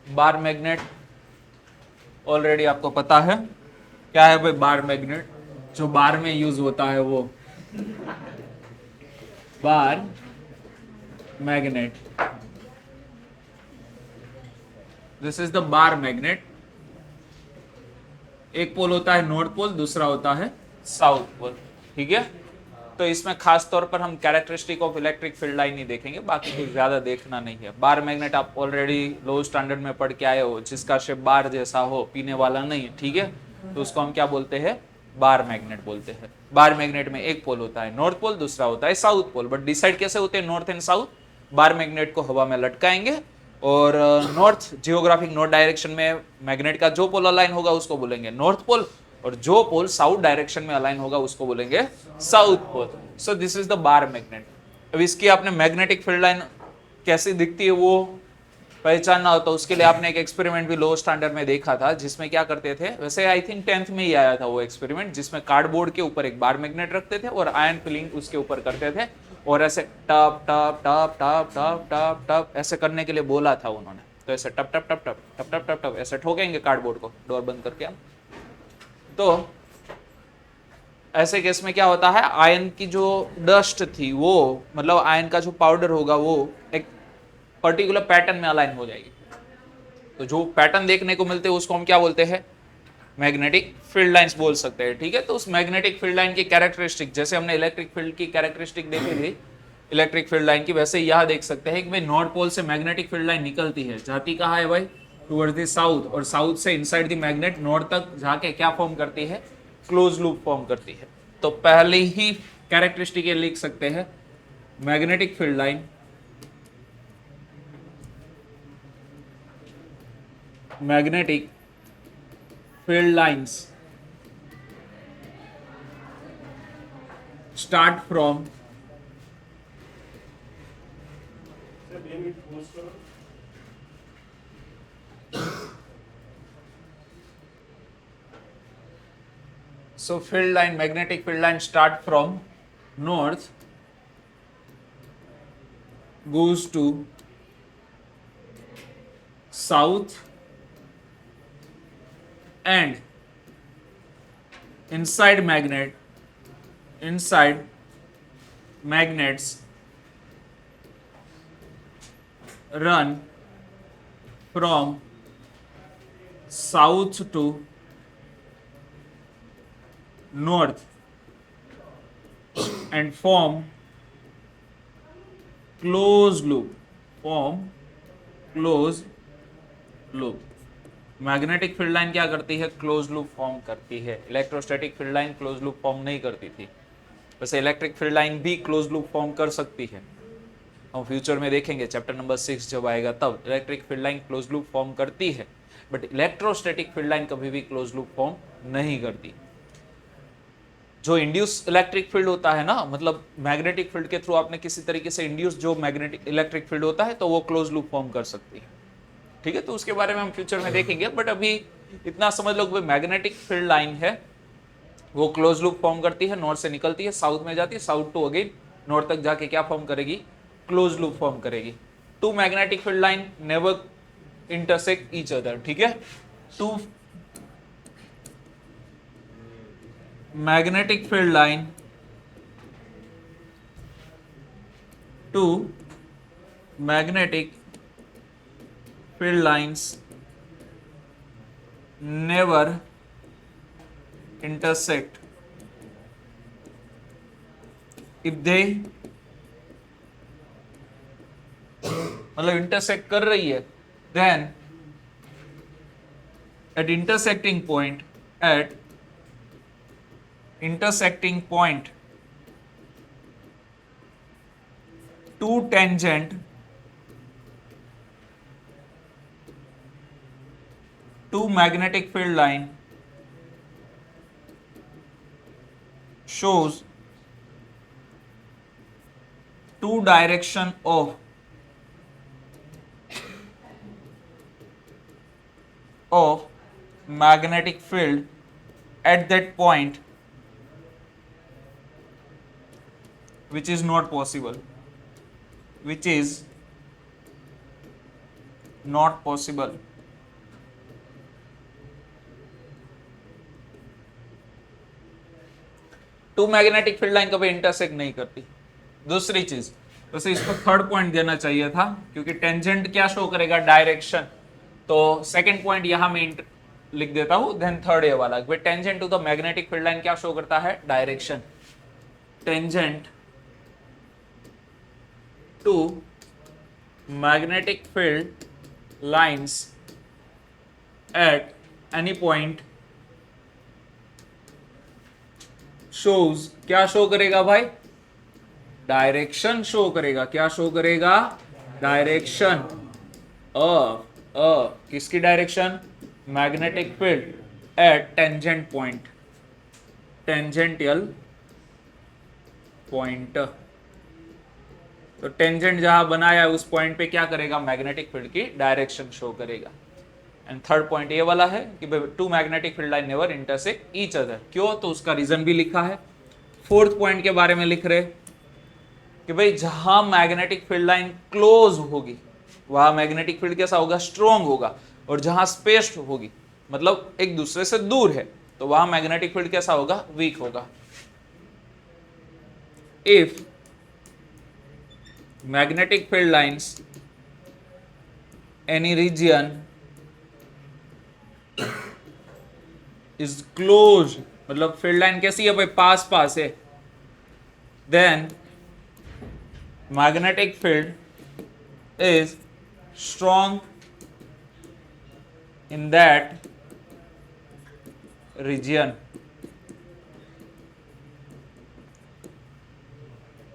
Bar magnet already आपको पता है क्या है भाई। बार मैग्नेट जो बार में यूज होता है वो बार magnet, this is the bar magnet. एक पोल होता है नॉर्थ पोल, दूसरा होता है साउथ पोल, ठीक है। तो इसमें खास तौर पर हम characteristic of electric field line ही देखेंगे, बाकी कुछ ज्यादा देखना नहीं है। बार मैग्नेट आप ऑलरेडी लो स्टैंडर्ड में पढ़ के आए हो, जिसका शेप बार जैसा हो, पीने वाला नहीं, ठीक है, तो उसको हम क्या बोलते हैं, बार मैग्नेट बोलते हैं। बार मैग्नेट में एक पोल होता है नॉर्थ पोल, दूसरा होता है साउथ पोल। बट डिसाइड कैसे होते हैं north and south, bar magnet को हवा में लटकाएंगे और नॉर्थ जियोग्राफिक नॉर्थ डायरेक्शन में मैग्नेट का जो पोल अलाइन होगा उसको बोलेंगे नॉर्थ पोल, और जो पोल साउथ डायरेक्शन में अलाइन होगा उसको बोलेंगे south pole. So this is the bar magnet. अब इसकी आपने मैग्नेटिक फील्ड लाइन कैसी दिखती है वो पहचानना हो तो उसके लिए आपने एक एक्सपेरिमेंट भी लो स्टैंडर्ड में देखा था, जिसमें क्या करते थे, वैसे आई थिंक 10th में ही आया था वो एक्सपेरिमेंट, जिसमें कार्डबोर्ड के ऊपर एक बार मैग्नेट रखते थे और आयरन फिलिंग उसके ऊपर करते थे और ऐसे टप टप टप टप टप टप टप ऐसे करने के लिए बोला था उन्होंने। तो ऐसे टप टप टप टप टप टप टप टप ऐसे ठोकेंगे कार्डबोर्ड को, डोर बंद करके हम। तो ऐसे केस में क्या होता है, आयन की जो डस्ट थी वो, मतलब आयन का जो पाउडर होगा वो एक पर्टिकुलर पैटर्न में अलाइन हो जाएगी। तो जो पैटर्न देखने को मिलते हैं उसको हम क्या बोलते हैं, मैग्नेटिक फील्ड लाइंस बोल सकते हैं, ठीक है। तो उस मैग्नेटिक फील्ड लाइन की कैरेक्टरिस्टिक, जैसे हमने इलेक्ट्रिक फील्ड की कैरेक्टरिस्टिक देखी थी इलेक्ट्रिक फील्ड लाइन की, वैसे यह देख सकते हैं कि भाई नॉर्थ पोल से मैग्नेटिक फील्ड लाइन निकलती है, जाती कहाँ है भाई, टुवर्ड्स द साउथ, और साउथ से इनसाइड द मैग्नेट नॉर्थ तक जाके क्या फॉर्म करती है, क्लोज लूप फॉर्म करती है। तो पहले ही कैरेक्टरिस्टिक ये लिख सकते हैं, magnetic field line magnetic field lines start from so field line, magnetic field line start from north, goes to south, and inside magnets run from south to north and form closed loop। Magnetic field line क्या करती है, close loop form करती है। Electrostatic field line close loop form नहीं करती थी, वैसे electric field line भी क्लोज लूप फॉर्म कर सकती है। हम फ्यूचर में देखेंगे, चैप्टर नंबर 6 जब आएगा तब। Electric field line close loop form करती है, बट इलेक्ट्रोस्टैटिक फील्ड लाइन कभी भी क्लोज लूप फॉर्म नहीं करती। जो इंड्यूस इलेक्ट्रिक फील्ड होता है ना, मतलब मैग्नेटिक फील्ड के थ्रू आपने किसी तरीके से इंड्यूस जो मैग्नेटिक इलेक्ट्रिक फील्ड होता है, तो वो क्लोज लूप फॉर्म कर सकती है, ठीक है। तो उसके बारे में हम फ्यूचर में देखेंगे, बट अभी इतना समझ लो कि मैग्नेटिक फील्ड लाइन है वो क्लोज लूप फॉर्म करती है, नॉर्थ से निकलती है, साउथ में जाती है, साउथ टू अगेन नॉर्थ तक जाके क्या फॉर्म करेगी, क्लोज लूप फॉर्म करेगी। Two magnetic field line never intersect each other, ठीक है। Two magnetic field line, two magnetic field lines never intersect if they, मतलब intersect कर रही है, then at intersecting point two tangent to magnetic field line shows two direction of magnetic field at that point, which is not possible, which is not possible two magnetic field line कभी intersect नहीं करती। दूसरी चीज, वैसे इसको third point देना चाहिए था क्योंकि टेंजेंट क्या शो करेगा, डायरेक्शन। तो सेकंड पॉइंट यहां मैं लिख देता हूं, देन थर्ड ये वाला, tangent to the magnetic field line क्या शो करता है, direction. Tangent to magnetic field lines at any point shows, क्या शो करेगा भाई, डायरेक्शन शो करेगा। क्या शो करेगा, डायरेक्शन ऑफ किसकी direction, magnetic field at tangent point, tangential point. तो टेंजेंट जहां बनाया उस पॉइंट पे क्या करेगा, मैग्नेटिक फील्ड की डायरेक्शन शो करेगा। एंड थर्ड पॉइंट ये वाला है कि two magnetic field line never intersect each other. क्यों, तो उसका रीजन भी लिखा है। फोर्थ पॉइंट के बारे में लिख रहे कि भाई जहां मैग्नेटिक फील्ड लाइन क्लोज होगी वहां मैग्नेटिक फील्ड कैसा होगा, स्ट्रॉन्ग होगा, और जहां स्पेस्ड होगी मतलब एक दूसरे से दूर है तो वहां मैग्नेटिक फील्ड कैसा होगा, वीक होगा। If magnetic field lines any region is close, मतलब फील्ड लाइन कैसी है भाई, पास पास है, then magnetic field is strong in that region.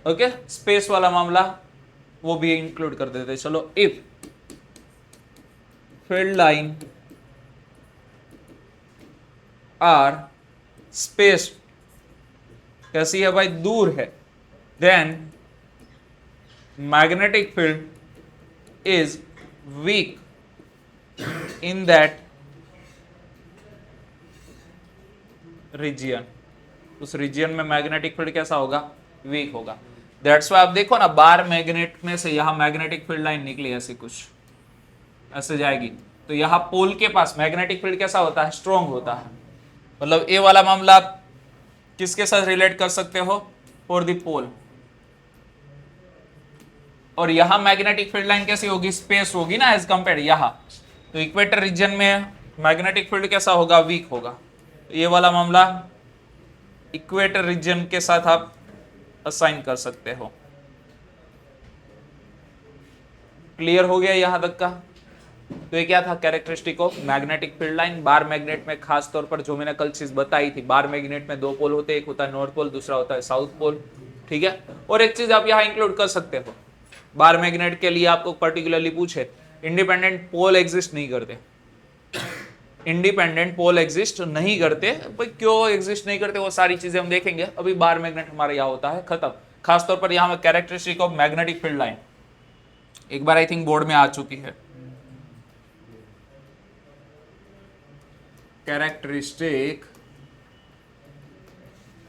Okay, space वाला मामला वो भी इंक्लूड कर देते। चलो, if field line are space, कैसी है भाई, दूर है, then magnetic field is weak in that region. उस रीजियन में मैग्नेटिक फील्ड कैसा होगा, वीक होगा। दैट्स वाई आप देखो ना, बार मैग्नेट में से यहां मैग्नेटिक फील्ड लाइन निकली ऐसी कुछ, ऐसे जाएगी तो यहां पोल के पास मैग्नेटिक फील्ड कैसा होता है, स्ट्रॉन्ग होता है। मतलब ये वाला मामला आप किसके साथ रिलेट कर सकते हो, फॉर द पोल। और यहां मैग्नेटिक फील्ड लाइन कैसी होगी, स्पेस होगी ना एज कंपेयर यहां, तो इक्वेटर रीजन में मैग्नेटिक फील्ड कैसा होगा, वीक होगा। ये वाला मामला इक्वेटर रीजन के साथ आप असाइन कर सकते हो। क्लियर हो गया यहां तक का। तो ये क्या था, characteristic of magnetic field line. Bar magnet में खास तौर पर जो मैंने कल चीज बताई थी, बार मैग्नेट में दो पोल होते हैं, एक होता है नॉर्थ पोल, दूसरा होता है साउथ पोल। ठीक है, और एक चीज आप यहाँ इंक्लूड कर सकते हो, बार मैग्नेट के लिए आपको पर्टिकुलरली पूछे, इंडिपेंडेंट पोल एग्जिस्ट नहीं करते। इंडिपेंडेंट पोल एग्जिस्ट नहीं करते भाई, क्यों एग्जिस्ट नहीं करते वो सारी चीजें हम देखेंगे। अभी बार मैग्नेट हमारा यहाँ होता है खत्म। खासतौर पर यहाँ characteristic of magnetic field line एक बार आई थिंक बोर्ड में आ चुकी है। Characteristic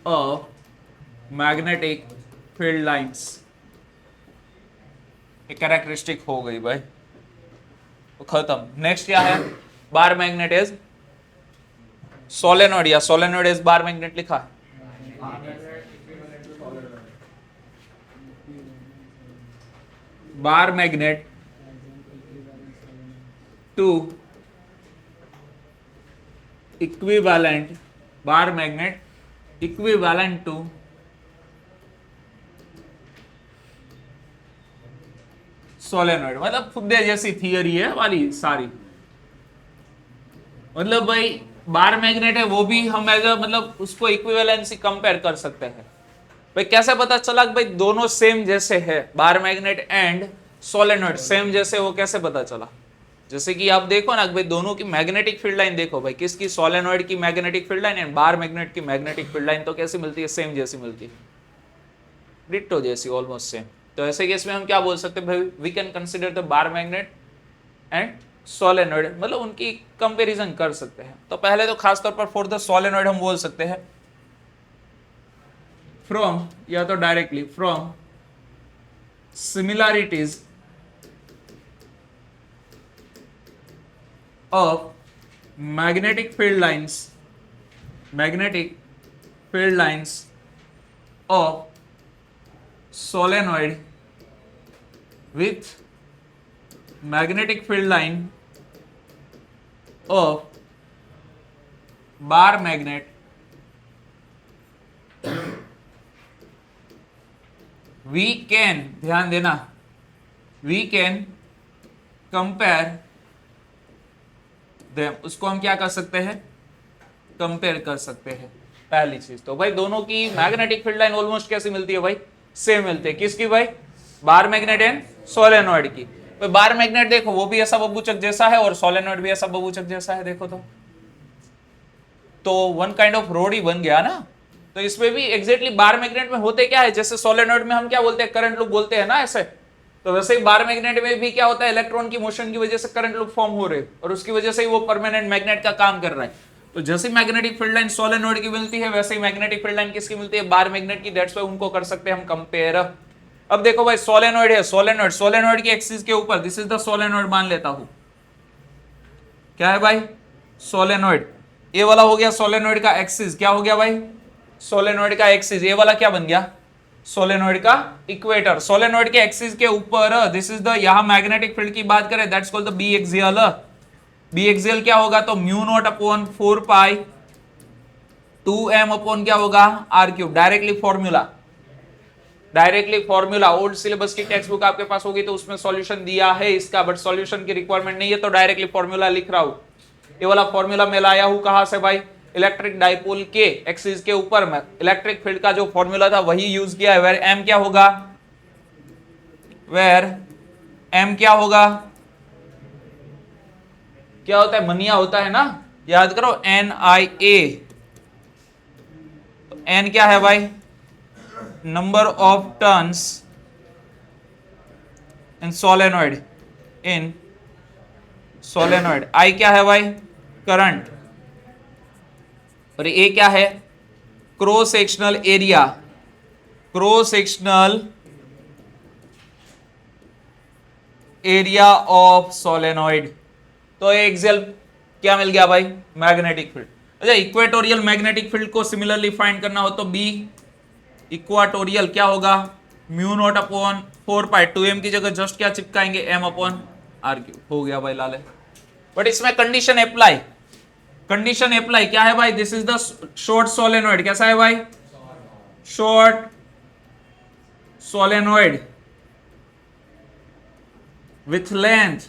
of magnetic field lines, एक कैरेक्टरिस्टिक हो गई भाई, तो खत्म। नेक्स्ट क्या है, बार मैग्नेट इज सोलेनोइड, या सोलेनोइड इज बार मैग्नेट लिखा है। Bar magnet to equivalent, bar magnet equivalent to solenoid. मतलब फुद्दे जैसी थियरी है वाली सारी। मतलब भाई बार मैग्नेट है वो भी हम एज मतलब उसको इक्विवेलेंसी कंपेयर कर सकते हैं। भाई कैसे पता चला कि भाई दोनों सेम जैसे है, bar magnet and solenoid same जैसे, वो कैसे पता चला? जैसे कि आप देखो ना भाई, दोनों की मैग्नेटिक फील्ड लाइन देखो भाई, किसकी, सोलेनोइड की magnetic field line and bar magnet की मैग्नेटिक फील्ड लाइन तो कैसी मिलती है, सेम जैसी मिलती है, डिट्टो जैसी, ऑलमोस्ट सेम। तो ऐसे केस में हम क्या बोल सकते हैं भाई, we can consider the bar magnet and solenoid, मतलब उनकी कंपैरिजन कर सकते हैं। तो पहले तो खास तौर पर फॉर द सोलेनोइड हम बोल सकते हैं फ्रॉम, या तो directly from similarities of magnetic field lines of solenoid with magnetic field line of bar magnet we can, ध्यान देना, we can compare them, उसको हम क्या कर सकते हैं, कंपेयर कर सकते हैं। पहली चीज तो भाई दोनों की मैग्नेटिक फील्ड लाइन ऑलमोस्ट कैसी मिलती है भाई, सेम मिलती है। किसकी भाई, बार मैग्नेट एंड सोलेनॉइड की। भाई बार मैग्नेट देखो वो भी ऐसा बबूचक जैसा है और सोलेनॉइड भी ऐसा बबूचक जैसा है, देखो तो वन काइंड ऑफ रोड ही बन गया ना। तो इसमें भी एग्जैक्टली बार मैग्नेट में होते क्या है, जैसे सोलेनॉइड में हम क्या बोलते हैं, करंट लूप बोलते हैं ना ऐसे, तो वैसे ही बार मैग्नेट में भी क्या होता है, इलेक्ट्रॉन की मोशन की वजह से करंट लूप फॉर्म हो रहे हैं और उसकी वजह से ही वो परमानेंट मैग्नेट का काम कर रहा है। तो जैसे मैग्नेटिक फील्ड लाइन सोलेनॉइड की मिलती है वैसे ही मैग्नेटिक फील्ड लाइन किसकी मिलती है, बार मैग्नेट की। दैट्स व्हाई उनको कर सकते हैं हम कंपेयर। अब देखो भाई सोलेनॉइड है, सोलेनॉइड की एक्सिस के ऊपर, दिस इज द सोलेनॉइड मान लेता हूं, क्या है भाई, सोलेनॉइड। ये वाला हो गया सोलेनॉइड का एक्सिस, क्या हो गया भाई, सोलेनॉइड का एक्सिस। ये वाला क्या बन गया, सोलेनॉइड का इक्वेटर। सोलेनॉइड के एक्सिस के ऊपर दिस इज द, यहां मैग्नेटिक फील्ड की बात करें that's called the B axial. B axial क्या होगा, तो mu naught upon 4 pi 2m upon क्या होगा, R cube. Directly formula old syllabus की टेक्स्ट बुक आपके पास होगी तो उसमें सॉल्यूशन दिया है इसका, बट सॉल्यूशन की रिक्वायरमेंट नहीं है तो डायरेक्टली फॉर्मूला लिख रहा हूं। ये वाला फॉर्मूला मैं लाया हूं कहां से भाई, इलेक्ट्रिक डाइपोल के एक्सिस के ऊपर में इलेक्ट्रिक फील्ड का जो फॉर्मूला था वही यूज किया है। वेर एम क्या होगा, वेर एम क्या होगा, क्या होता है, मनिया होता है ना, याद करो, NIA। तो N क्या है भाई, number of turns in solenoid, I क्या है भाई, करंट, और A क्या है, cross sectional area of solenoid. तो एक्सियल क्या मिल गया भाई, मैग्नेटिक फील्ड। अच्छा इक्वेटोरियल मैग्नेटिक फील्ड को सिमिलरली फाइंड करना हो तो बी इक्वाटोरियल क्या होगा, mu naught upon 4 pi 2m की जगह जस्ट क्या चिपकाएंगे, m अपॉन आर क्यूब। हो गया भाई लाले। बट इसमें कंडीशन अप्लाई क्या है भाई, this is the short solenoid. कैसा है भाई, short solenoid with length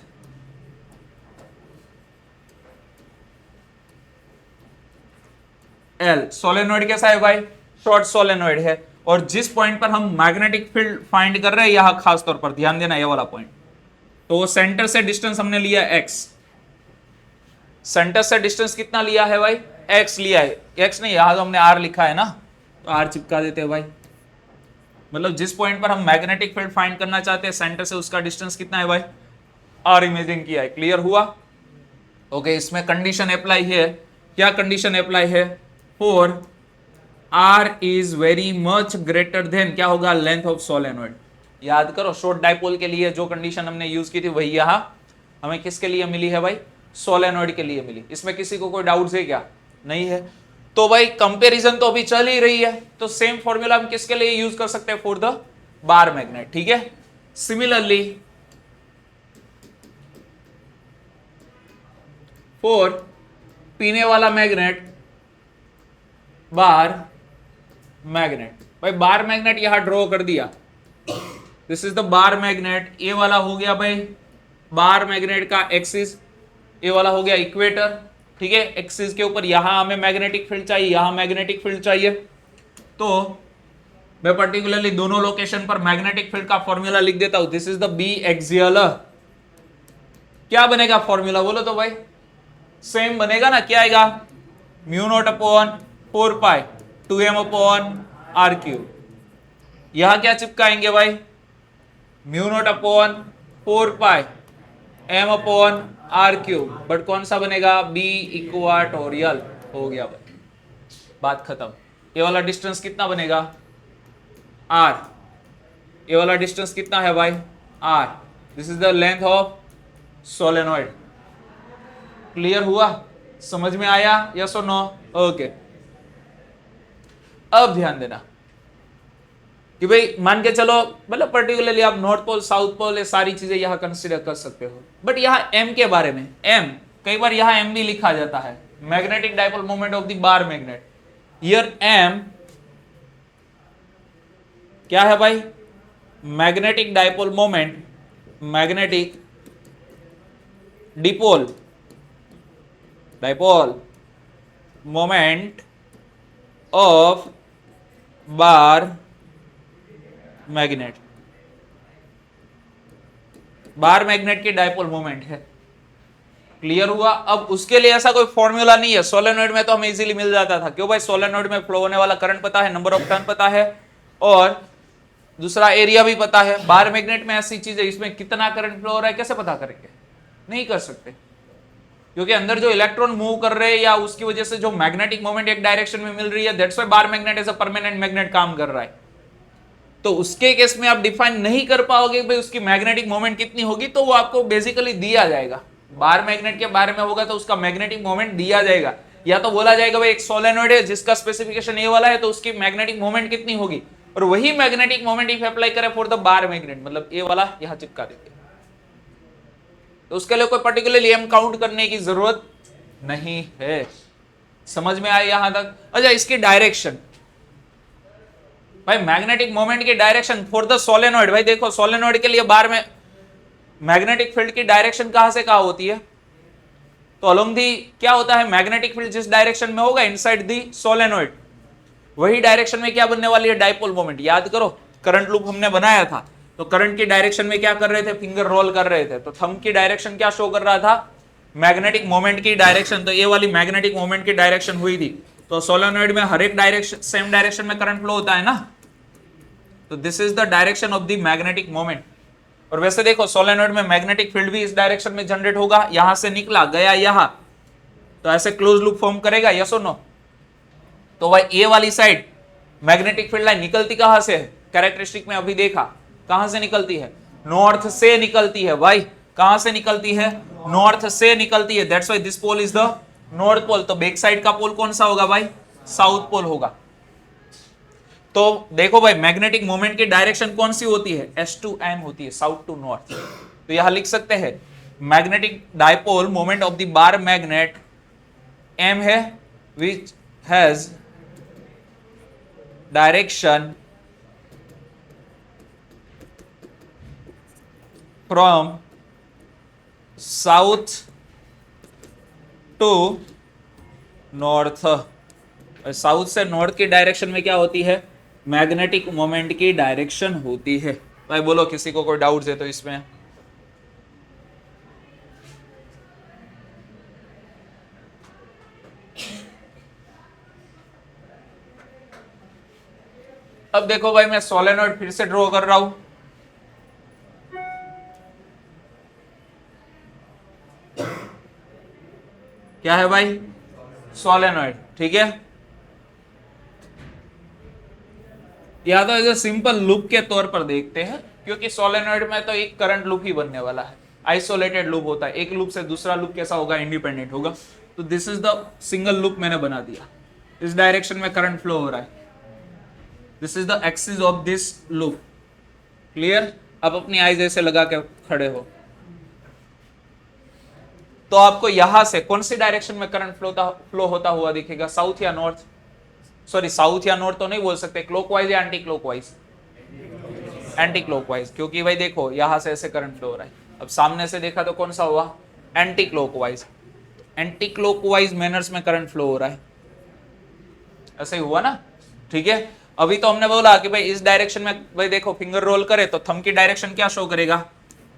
L। Solenoid कैसा है भाई, शॉर्ट सोलेनॉइड है, और जिस पॉइंट पर हम मैग्नेटिक फील्ड फाइंड कर रहे हैं यहां खास तौर पर ध्यान देना, ये वाला पॉइंट, तो वो सेंटर से डिस्टेंस हमने लिया x। सेंटर से डिस्टेंस कितना लिया है भाई, x लिया है, x नहीं, यहां तो हमने r लिखा है ना, तो r चिपका देते हैं भाई। मतलब जिस पॉइंट पर हम मैग्नेटिक फील्ड फाइंड करना चाहते हैं सेंटर से उसका डिस्टेंस कितना है भाई, r इमेजिन किया है। क्लियर हुआ, ओके। इसमें कंडीशन अप्लाई है, क्या कंडीशन अप्लाई है, for r is very much greater than क्या होगा, लेंथ ऑफ सोलेनॉइड। याद करो शॉर्ट डाइपोल के लिए जो कंडीशन हमने यूज की थी वही यहां हमें किसके लिए मिली है भाई, सोलेनॉइड के लिए मिली। इसमें किसी को कोई डाउट है क्या, नहीं है। तो भाई कंपैरिजन तो अभी चल ही रही है, तो सेम फॉर्मूला हम किसके लिए यूज कर सकते हैं, फॉर द बार मैग्नेट। ठीक है, सिमिलरली फॉर पीने वाला मैग्नेट, बार मैग्नेट। भाई बार मैग्नेट यहां ड्रॉ कर दिया, this is the bar magnet. ये वाला हो गया भाई बार मैग्नेट का एक्सिस, ये वाला हो गया इक्वेटर। ठीक है, एक्सिस के ऊपर यहां हमें मैग्नेटिक फील्ड चाहिए, यहां मैग्नेटिक फील्ड चाहिए, तो मैं पर्टिकुलरली दोनों लोकेशन पर मैग्नेटिक फील्ड का फॉर्मूला लिख देता हूं, this is the B axial. क्या बनेगा फॉर्मूला बोलो तो भाई, सेम बनेगा ना, क्या आएगा, mu naught upon 4 pi 2m upon are cube. यहां क्या चिपकाएंगे भाई, mu naught upon 4 pi m upon are cube, but कौन सा बनेगा, बी इक्वाटोरियल। हो गया भाई, बात खत्म। ये वाला डिस्टेंस कितना बनेगा, r। ये वाला डिस्टेंस कितना है भाई, r। This is the length of solenoid. Clear हुआ, समझ में आया, यस और नो, ओके। अब ध्यान देना, कि भाई मान के चलो, मतलब पर्टिकुलरली आप नॉर्थ पोल, साउथ पोल, ये सारी चीजें यहां कंसिडर कर सकते हो, बट यहाँ एम के बारे में, एम कई बार यहां एम भी लिखा जाता है, magnetic dipole moment of the bar magnet. Here M क्या है भाई? Magnetic dipole moment, magnetic dipole dipole moment of bar magnet, bar magnet की डाइपोल मोमेंट है। क्लियर हुआ? अब उसके लिए ऐसा कोई फॉर्मूला नहीं है, सोलेनोइड में तो हमें इजीली मिल जाता था, क्यों भाई? सोलेनोइड में फ्लो होने वाला करंट पता है, नंबर ऑफ टर्न पता है, और दूसरा एरिया भी पता है। बार मैग्नेट में ऐसी चीज है, इसमें कितना करंट फ्लो हो रहा है कैसे पता करेंगे? नहीं कर सकते, क्योंकि अंदर जो इलेक्ट्रॉन मूव कर रहे हैं या उसकी वजह से जो मैग्नेटिक मोमेंट एक डायरेक्शन में मिल रही है, that's why bar magnet as a permanent magnet काम कर रहा है। तो उसके केस में आप डिफाइन नहीं कर पाओगे भाई उसकी मैग्नेटिक मोमेंट कितनी होगी, तो वो आपको बेसिकली दिया जाएगा। बार मैग्नेट के बारे में होगा तो उसका मैग्नेटिक मोमेंट दिया जाएगा, या तो बोला जाएगा भाई एक सोलेनोइड है जिसका स्पेसिफिकेशन ए वाला है, तो उसकी मैग्नेटिक मोमेंट कितनी होगी, और वही मैग्नेटिक मोमेंट इफ अप्लाई करें फॉर द बार मैग्नेट, मतलब ए वाला यहां चिपका देते, तो उसके लिए कोई पर्टिकुलरली एम काउंट करने की जरूरत नहीं है। समझ में आया यहां तक? अच्छा, इसकी डायरेक्शन भाई, मैग्नेटिक मोमेंट की डायरेक्शन फॉर द सोलेनोइड, भाई देखो सोलेनोइड के लिए बार में मैग्नेटिक फील्ड की डायरेक्शन कहां से कहां होती है? तो अलोंग दी क्या होता है, मैग्नेटिक फील्ड जिस डायरेक्शन में होगा इनसाइड दी सोलेनोइड, वही डायरेक्शन में क्या बनने वाली है? Dipole moment. याद करो करंट लूप हमने बनाया था, तो करंट की डायरेक्शन में क्या कर रहे थे? फिंगर रोल कर रहे थे, तो थंब की डायरेक्शन क्या शो कर रहा था? मैग्नेटिक मोमेंट की डायरेक्शन। तो ये वाली मैग्नेटिक मोमेंट की डायरेक्शन हुई थी। तो सोलेनोइड में हर एक डायरेक्शन सेम डायरेक्शन में करंट फ्लो होता है ना, तो this is the direction of the magnetic moment. और वैसे देखो सोलेनोइड में मैग्नेटिक फील्ड भी इस डायरेक्शन में जनरेट होगा, यहां से निकला गया यहां, तो ऐसे क्लोज लूप फॉर्म करेगा, यस और नो? तो भाई ए वाली साइड मैग्नेटिक फील्ड लाइन निकलती कहां से है? कैरेक्टरिस्टिक में अभी देखा, कहां से निकलती है? नॉर्थ से निकलती है भाई। कहां से निकलती है? नॉर्थ से निकलती है, that's why this pole is the north pole. तो बैक साइड का पोल कौन सा होगा भाई? साउथ पोल होगा। तो देखो भाई मैग्नेटिक मोमेंट की डायरेक्शन कौन सी होती है? S to M होती है, साउथ टू नॉर्थ। तो यहां लिख सकते हैं magnetic dipole moment of the bar magnet M है, which has direction from south to north. South से नॉर्थ की डायरेक्शन में क्या होती है? मैग्नेटिक मोमेंट की डायरेक्शन होती है। भाई बोलो किसी को कोई डाउट्स है तो इसमें? अब देखो भाई मैं सोलेनोइड फिर से ड्रॉ कर रहा हूं। क्या है भाई? सोलेनोइड, ठीक है। या तो एज सिंपल लूप के तौर पर देखते हैं, क्योंकि सोलेनोइड में तो एक करंट लूप ही बनने वाला है, आइसोलेटेड लूप होता है, एक लूप से दूसरा लूप कैसा होगा? इंडिपेंडेंट होगा। तो this is the single loop मैंने बना दिया, इस डायरेक्शन में करंट फ्लो हो रहा है, this is the axis of this loop. Clear? आप अपनी आईज ऐसे लगा के खड़े हो तो आपको यहां से कौन सी डायरेक्शन में करंट फ्लो होता हुआ दिखेगा? साउथ या नॉर्थ? सॉरी, साउथ या नॉर्थ तो नहीं बोल सकते, क्लॉकवाइज या एंटी क्लॉकवाइज? एंटी क्लॉकवाइज, क्योंकि भाई देखो यहां से ऐसे करंट फ्लो हो रहा है। अब सामने से देखा तो कौन सा हुआ? Anti clockwise. Anti clockwise manners में करंट फ्लो हो रहा है, ऐसे ही हुआ ना? ठीक है। अभी तो हमने बोला कि भाई इस डायरेक्शन में, भाई देखो फिंगर रोल करे तो थंब की डायरेक्शन क्या शो करेगा?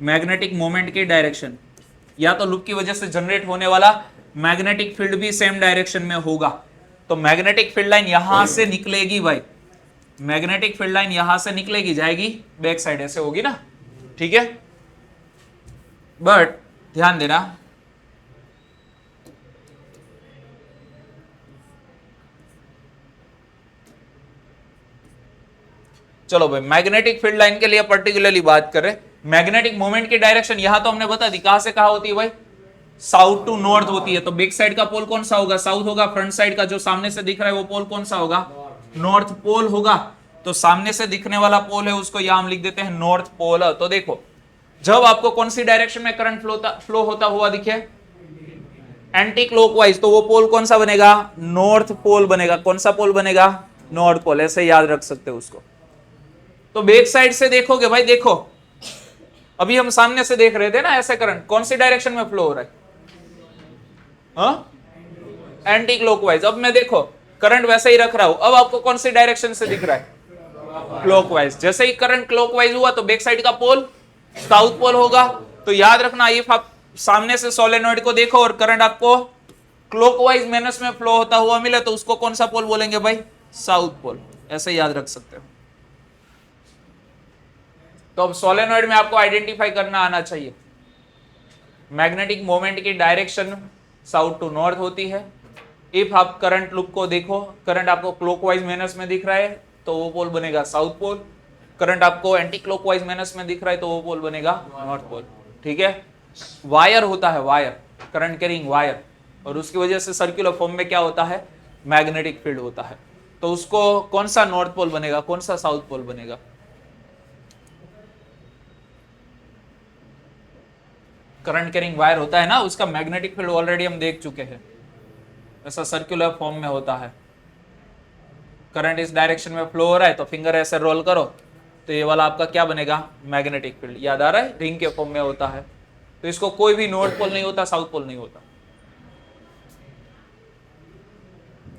मैग्नेटिक मोमेंट की डायरेक्शन, या तो लूप की वजह से जनरेट होने वाला मैग्नेटिक फील्ड भी सेम डायरेक्शन में होगा। तो मैग्नेटिक फील्ड लाइन यहां से निकलेगी भाई, मैग्नेटिक फील्ड लाइन यहां से निकलेगी, जाएगी बैक साइड, ऐसे होगी ना? ठीक है। बट ध्यान देना, चलो भाई मैग्नेटिक फील्ड लाइन के लिए पर्टिकुलरली बात करें, मैग्नेटिक मोमेंट की डायरेक्शन यहां तो हमने बता दी कहां से कहां होती है भाई? साउथ टू नॉर्थ होती है। तो बैक साइड का पोल कौन सा होगा? साउथ होगा। फ्रंट साइड का जो सामने से दिख रहा है वो पोल कौन सा होगा? नॉर्थ पोल होगा। तो सामने से दिखने वाला पोल है उसको यहां हम लिख देते हैं नॉर्थ पोल। तो देखो जब आपको कौन सी डायरेक्शन में करंट फ्लो होता हुआ दिखे, एंटी क्लॉकवाइज, तो वो पोल कौन सा बनेगा, नॉर्थ पोल बनेगा। कौन सा पोल बनेगा, नॉर्थ पोल। ऐसे याद रख सकते हो उसको। तो बैक साइड से देखोगे भाई, देखो अभी हम सामने से देख रहे थे ना, ऐसे करंट कौन सी डायरेक्शन में फ्लो हो रहा है, एंटी क्लॉकवाइज। अब मैं देखो करंट वैसे ही रख रहा हूं, अब आपको कौन सी डायरेक्शन से दिख रहा है, क्लॉकवाइज। जैसे ही करंट क्लॉकवाइज हुआ तो बैक साइड का पोल साउथ पोल होगा। तो याद रखना, इफ आप सामने से सोलेनॉइड को देखो और करंट आपको क्लॉकवाइज मैनर्स में फ्लो होता हुआ मिले तो उसको कौन सा पोल बोलेंगे भाई, साउथ पोल। ऐसे याद रख सकते हो। तो अब सोलेनॉइड में आपको आइडेंटिफाई करना आना चाहिए, मैग्नेटिक मोमेंट की डायरेक्शन साउथ टू नॉर्थ होती है। इफ आप करंट लूप को देखो, करंट आपको क्लॉकवाइज मैनर्स में दिख रहा है तो वो पोल बनेगा साउथ पोल। करंट आपको एंटी क्लॉकवाइज मैनर्स में दिख रहा है तो वो पोल बनेगा नॉर्थ पोल। ठीक है। वायर होता है, वायर, करंट कैरिंग वायर, और उसकी वजह से सर्कुलर फॉर्म में क्या होता है, मैग्नेटिक फील्ड होता है। तो उसको कौन सा नॉर्थ पोल बनेगा, कौन सा साउथ पोल बनेगा। करंट कैरिंग वायर होता है ना, उसका मैग्नेटिक फील्ड ऑलरेडी हम देख चुके हैं, ऐसा सर्कुलर फॉर्म में होता है। करंट इस डायरेक्शन में फ्लो हो रहा है तो फिंगर ऐसे रोल करो तो ये वाला आपका क्या बनेगा, मैग्नेटिक फील्ड। याद आ रहा है, रिंग के फॉर्म में होता है। तो इसको कोई भी नॉर्थ पोल नहीं होता, साउथ पोल नहीं होता,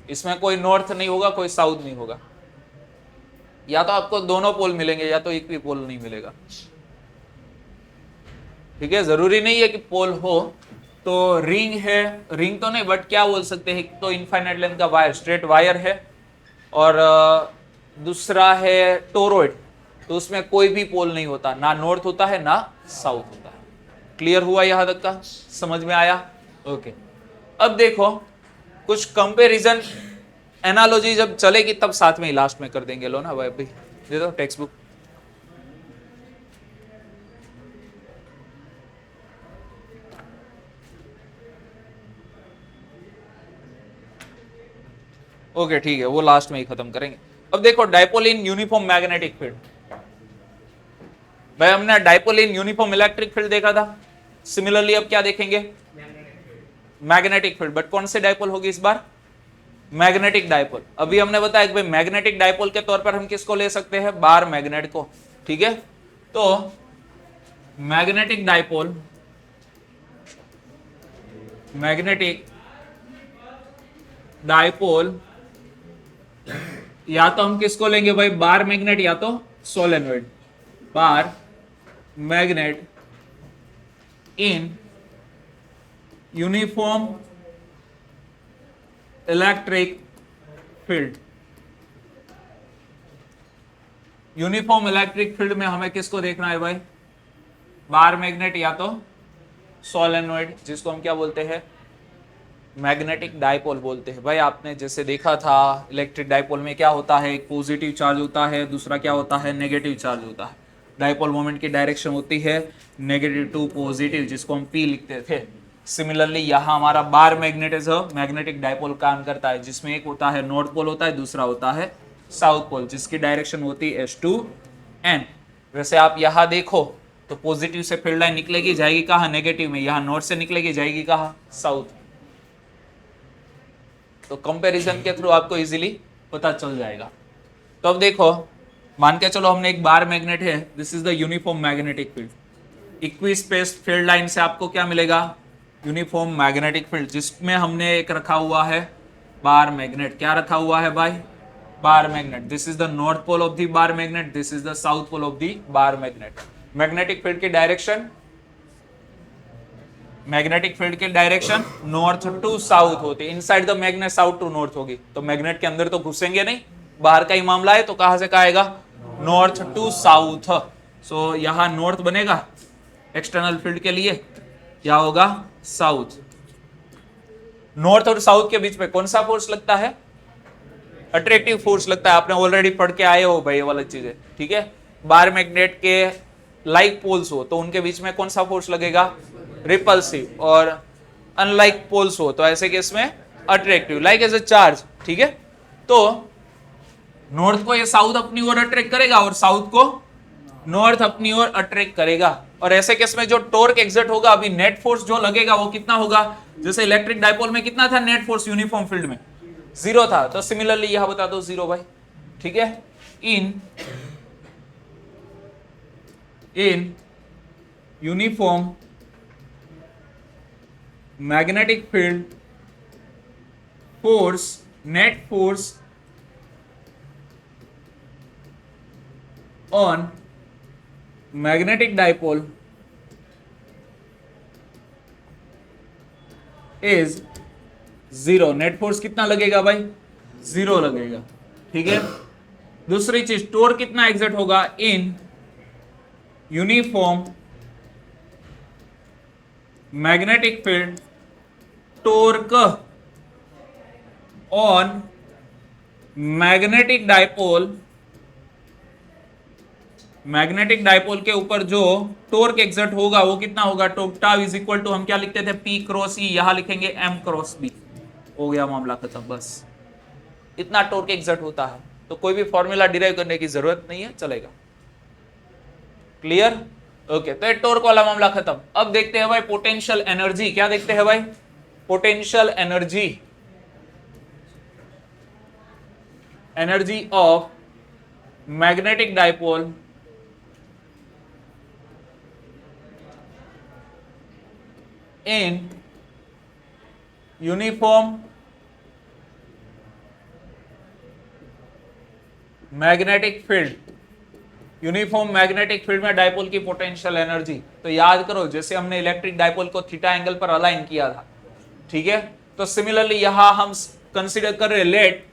इसमें कोई नॉर्थ नहीं होगा, कोई साउथ नहीं होगा। या तो आपको दोनों पोल मिलेंगे या तो एक भी पोल नहीं मिलेगा। ठीक है, जरूरी नहीं है कि पोल हो। तो रिंग है, रिंग तो नहीं बट क्या बोल सकते हैं, तो इनफाइनाइट लेंथ का वायर, स्ट्रेट वायर है, और दूसरा है टोरॉइड। तो उसमें कोई भी पोल नहीं होता, ना नॉर्थ होता है ना साउथ होता है। क्लियर हुआ यहां तक का, समझ में आया। ओके, अब देखो कुछ कंपैरिजन एनालॉजी जब चलेगी तब साथ में ही लास्ट में कर देंगे। लो ना भाई, दे दो टेक्स्ट बुक। ओके ठीक है, वो लास्ट में ही खत्म करेंगे। अब देखो डाइपोल इन यूनिफॉर्म मैग्नेटिक फील्ड। भाई हमने dipole in uniform electric field देखा था, सिमिलरली अब क्या देखेंगे, मैग्नेटिक फील्ड। बट कौन से डाइपोल होगी इस बार, मैग्नेटिक डाइपोल। अभी हमने बताया कि भाई मैग्नेटिक डाइपोल के तौर पर हम किसको ले सकते हैं, बार मैग्नेट को। ठीक है, तो मैग्नेटिक डाइपोल, मैग्नेटिक डाइपोल या तो हम किसको लेंगे भाई, बार मैग्नेट या तो solenoid. Bar magnet in uniform electric field. Uniform electric field में हमें किसको देखना है भाई, बार मैग्नेट या तो सोलेनॉइड, जिसको हम क्या बोलते हैं, मैग्नेटिक डाइपोल बोलते हैं। भाई आपने जैसे देखा था इलेक्ट्रिक डाइपोल में क्या होता है, एक पॉजिटिव चार्ज होता है, दूसरा क्या होता है, नेगेटिव चार्ज होता है। डाइपोल मोमेंट की डायरेक्शन होती है नेगेटिव टू पॉजिटिव, जिसको हम पी लिखते थे। सिमिलरली यहाँ हमारा bar magnet as a magnetic dipole काम करता है, जिसमें एक होता है नॉर्थ पोल होता है, दूसरा होता है साउथ पोल, जिसकी डायरेक्शन होती है S2N। वैसे आप यहाँ देखो तो पॉजिटिव से फील्ड लाइन निकलेगी, जाएगी कहाँ, नेगेटिव में। यहाँ नॉर्थ से निकलेगी, जाएगी कहाँ, साउथ। तो कंपैरिजन के थ्रू आपको इजीली पता चल जाएगा। तो अब देखो, मान के चलो हमने एक बार मैग्नेट है, this is the uniform magnetic field. Equispaced field line से आपको क्या मिलेगा, यूनिफॉर्म मैग्नेटिक फील्ड, जिसमें हमने एक रखा हुआ है बार मैग्नेट। क्या रखा हुआ है भाई, bar magnet. This is the north pole of the bar magnet, this is the south pole of the bar magnet. Magnetic field की डायरेक्शन, मैग्नेटिक फील्ड की डायरेक्शन नॉर्थ टू साउथ होती है। Inside the magnet south to north होगी। तो magnet के अंदर तो घुसेंगे नहीं, बाहर का ही मामला है, तो कहां से कहा आएगा, नॉर्थ टू साउथ। सो यहां नॉर्थ बनेगा एक्सटर्नल फील्ड के लिए, या होगा साउथ। नॉर्थ और साउथ के बीच में कौन सा फोर्स लगता है, अट्रैक्टिव फोर्स लगता है। आपने ऑलरेडी पढ़ के आए हो भाई ये वाली चीजें। ठीक है, बार मैग्नेट के लाइक पोल्स हो तो उनके बीच में कौन सा फोर्स लगेगा, रिपल्सिव, और अनलाइक पोल्स हो तो ऐसे केस में attractive, like as a charge. ठीक है, तो नॉर्थ को ये साउथ अपनी ओर अट्रैक्ट करेगा और साउथ को नॉर्थ अपनी ओर अट्रैक्ट करेगा। और ऐसे केस में जो टॉर्क एग्जर्ट होगा, अभी नेट फोर्स जो लगेगा वो कितना होगा, जैसे इलेक्ट्रिक डायपोल में कितना था नेट फोर्स यूनिफॉर्म फील्ड में, 0 था, तो सिमिलरली यहां बता दो 0 भाई। ठीक है, इन uniform magnetic field force, net force on magnetic dipole is 0। Net force कितना लगेगा भाई, 0 लगेगा। ठीक है, दूसरी चीज, टॉर्क कितना एग्जर्ट होगा in uniform magnetic field, torque on magnetic dipole, magnetic dipole के ऊपर जो टॉर्क एग्जर्ट होगा वो कितना होगा, torque tau is equal to, हम क्या लिखते थे, P क्रॉस E, यहां लिखेंगे M क्रॉस B। हो गया मामला खत्म, बस इतना टॉर्क एग्जर्ट होता है, तो कोई भी फॉर्मूला डिराइव करने की जरूरत नहीं है, चलेगा। क्लियर? ओके, तो ये टॉर्क वाला मामला खत्म। अब देखते हैं भाई पोटेंशियल एनर्जी। क्या देखते हैं भाई, potential energy, energy of magnetic dipole in uniform magnetic field, uniform magnetic field में डायपोल की पोटेंशियल एनर्जी। तो याद करो जैसे हमने इलेक्ट्रिक डायपोल को थीटा एंगल पर अलाइन किया था, ठीक है, तो सिमिलरली यहां हम कंसीडर कर रहे let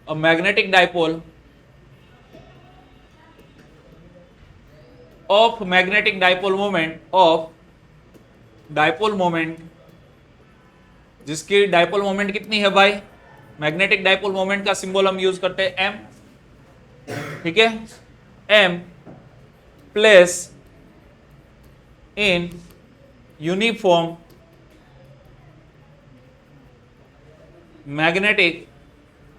a magnetic dipole of magnetic dipole moment of dipole moment, जिसकी डायपोल मोमेंट कितनी है भाई, मैग्नेटिक डायपोल मोमेंट का सिंबल हम यूज करते हैं m, ठीक है, m place in uniform magnetic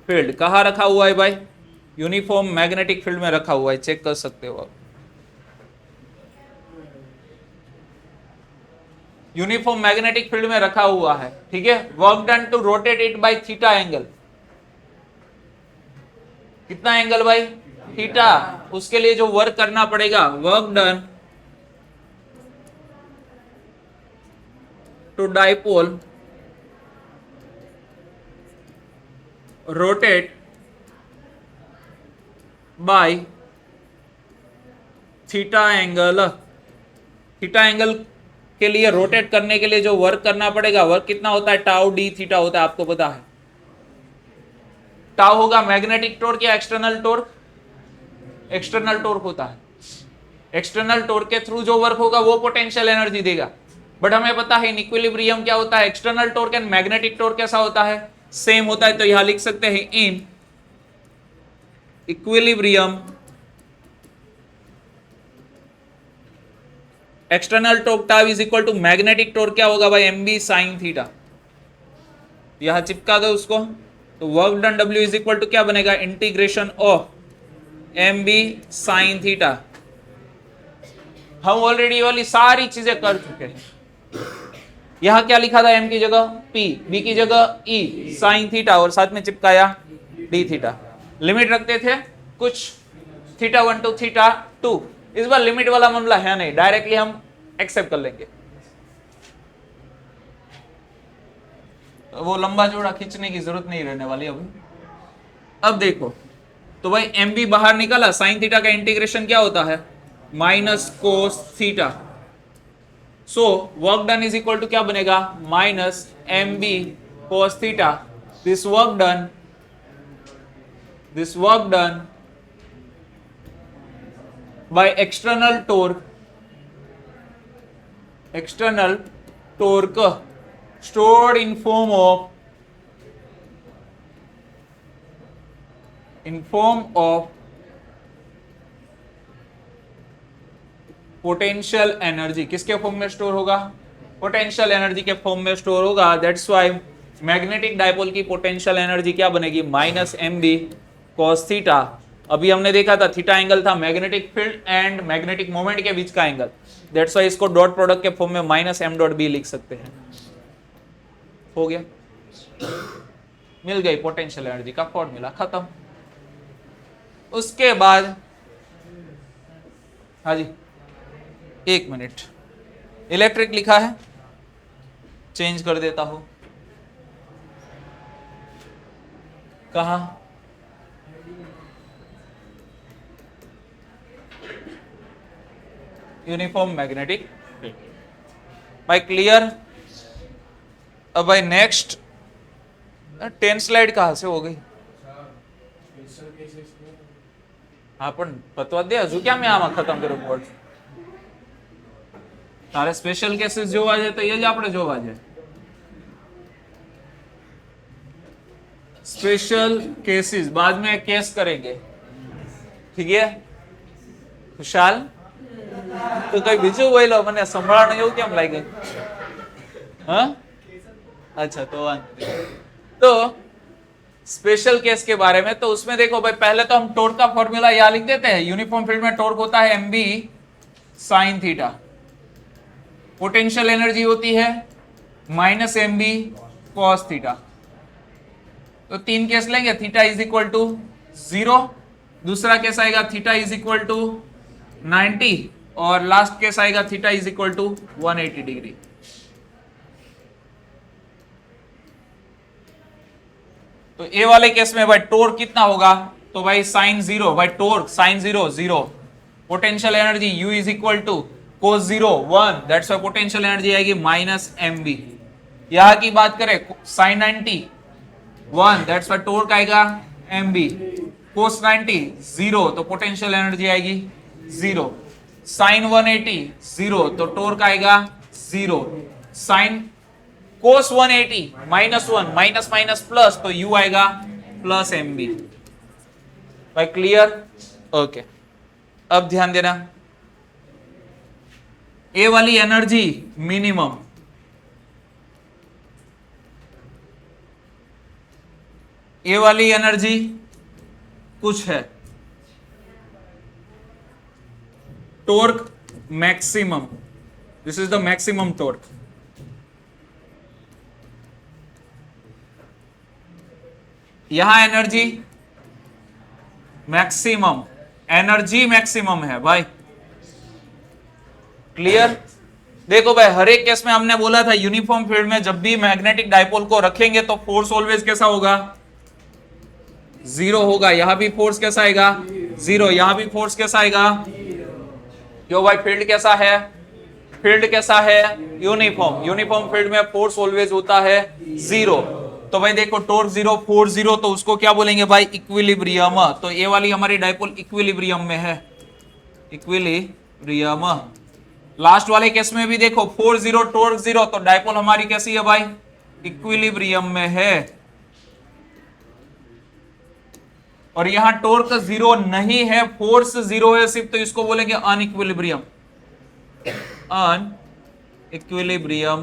field. कहां रखा हुआ है भाई, यूनिफॉर्म मैग्नेटिक फील्ड में रखा हुआ है, चेक कर सकते हो आप। यूनिफॉर्म मैग्नेटिक फील्ड में रखा हुआ है, ठीक है। Work done to rotate it by theta angle, कितना एंगल भाई, थीटा। उसके लिए जो वर्क करना पड़ेगा, work done to dipole rotate by theta angle. Theta angle के लिए रोटेट करने के लिए जो वर्क करना पड़ेगा, वर्क कितना होता है, टाउ डी थीटा होता है, आपको पता है। टाउ होगा मैग्नेटिक टॉर्क या एक्सटर्नल टॉर्क, एक्सटर्नल टॉर्क होता है। एक्सटर्नल टॉर्क के थ्रू जो वर्क होगा वो पोटेंशियल एनर्जी देगा। बट हमें पता है इन इक्विलिब्रियम क्या होता है, external torque and magnetic torque कैसा होता है, सेम होता है। तो यहां लिख सकते हैं in equilibrium external torque tau is equal to magnetic torque क्या होगा भाई, एम बी साइन थीटा। यहां चिपका दो उसको, तो work done W is equal to क्या बनेगा, integration of M B sine theta. हम ऑलरेडी वाली सारी चीजें कर चुके हैं। यहां क्या लिखा था, एम की जगह पी, बी की जगह ई साइन थीटा, और साथ में चिपकाया डी थीटा। लिमिट रखते थे कुछ थीटा 1 टू थीटा 2। इस बार लिमिट वाला मामला है नहीं, डायरेक्टली हम एक्सेप्ट कर लेंगे। वो लंबा जोड़ा खींचने की जरूरत नहीं रहने वाली अभी। अब देखो तो भाई एम बी बाहर निकला, साइन थीटा का इंटीग्रेशन क्या होता है, minus cos theta. So work done is equal to क्या बनेगा, minus M B cos theta. This work done by external torque stored in form of potential energy. किसके form में स्टोर होगा, potential energy के form में store होगा। That's why magnetic dipole की potential energy क्या बनेगी, minus M B cos theta. अभी हमने देखा था थीटा एंगल था magnetic field and magnetic moment के बीच का एंगल, दैट्स वाई इसको डॉट प्रोडक्ट के फॉर्म में माइनस एम डॉट बी लिख सकते हैं। हो गया, मिल गई पोटेंशियल एनर्जी का फॉर्मूला, खत्म। उसके बाद हाँ जी, एक मिनट, इलेक्ट्रिक लिखा है, चेंज कर देता हूं। कहा, यूनिफॉर्म मैग्नेटिक फील्ड। भाई क्लियर। अब भाई नेक्स्ट 10 स्लाइड कहां से हो गई? हाँ पण पतवा दे, हजू क्या मैं आमा खत्म करूं बोर्ड? तारे स्पेशल केसेस जोवा जाए तो ये ज आपणे जोवा जाए। स्पेशल केसेस बाद में केस करेंगे, ठीक है खुशाल? तो कई बीजू बोलो, मने संभाळण એવું કેમ લાગે? हाँ अच्छा, तो स्पेशल केस के बारे में, तो उसमें देखो भाई पहले तो हम टॉर्क का फॉर्मूला यहां लिख देते हैं। यूनिफॉर्म फील्ड में टॉर्क होता है M B sine theta, potential energy होती है minus M B cos theta. तो तीन केस लेंगे, थीटा इज इक्वल टू 0, दूसरा केस आएगा थीटा इज इक्वल टू 90 और लास्ट केस आएगा theta is equal to 180 degree. तो ए वाले केस में भाई टॉर्क कितना होगा, तो भाई साइन 0, भाई torque sine 0 0, potential energy U is equal to cos 0 1, that's why potential energy आएगी माइनस एम बी। यहां की बात करें साइन 90 1, दैट्स व्हाई टॉर्क आएगा एम बी। कोस 90 0, तो पोटेंशियल एनर्जी आएगी 0। साइन 180 0, तो टॉर्क आएगा 0। Sine cos 180 minus 1, minus minus plus, तो U आएगा प्लस एम बी। भाई क्लियर? ओके, अब ध्यान देना, ए वाली एनर्जी मिनिमम, ए वाली एनर्जी कुछ है, torque maximum, this is the maximum torque. यहां एनर्जी मैक्सिमम, एनर्जी मैक्सिमम है भाई, क्लियर? देखो भाई हर एक केस में हमने बोला था यूनिफॉर्म फील्ड में जब भी मैग्नेटिक डायपोल को रखेंगे तो फोर्स ऑलवेज कैसा होगा, 0 होगा। यहां भी फोर्स कैसा आएगा, 0, यहां भी फोर्स कैसा आएगा, क्यों भाई फील्ड कैसा है, फील्ड कैसा है यूनिफॉर्म, यूनिफॉर्म फील्ड में फोर्स ऑलवेज होता है 0। तो भाई देखो टॉर्क 0 फोर्स 0, तो उसको क्या बोलेंगे भाई, इक्विलिब्रियम। तो ये वाली हमारी डायपोल इक्विलिब्रियम में है, इक्विलिब्रियम। लास्ट वाले केस में भी देखो फोर्स 0 टॉर्क 0, तो डायपोल हमारी कैसी है भाई, इक्विलिब्रियम में है। और यहां टॉर्क 0 नहीं है, फोर्स 0 है सिर्फ, तो इसको बोलेंगे अनइक्विलिब्रियम, अनइक्विलिब्रियम।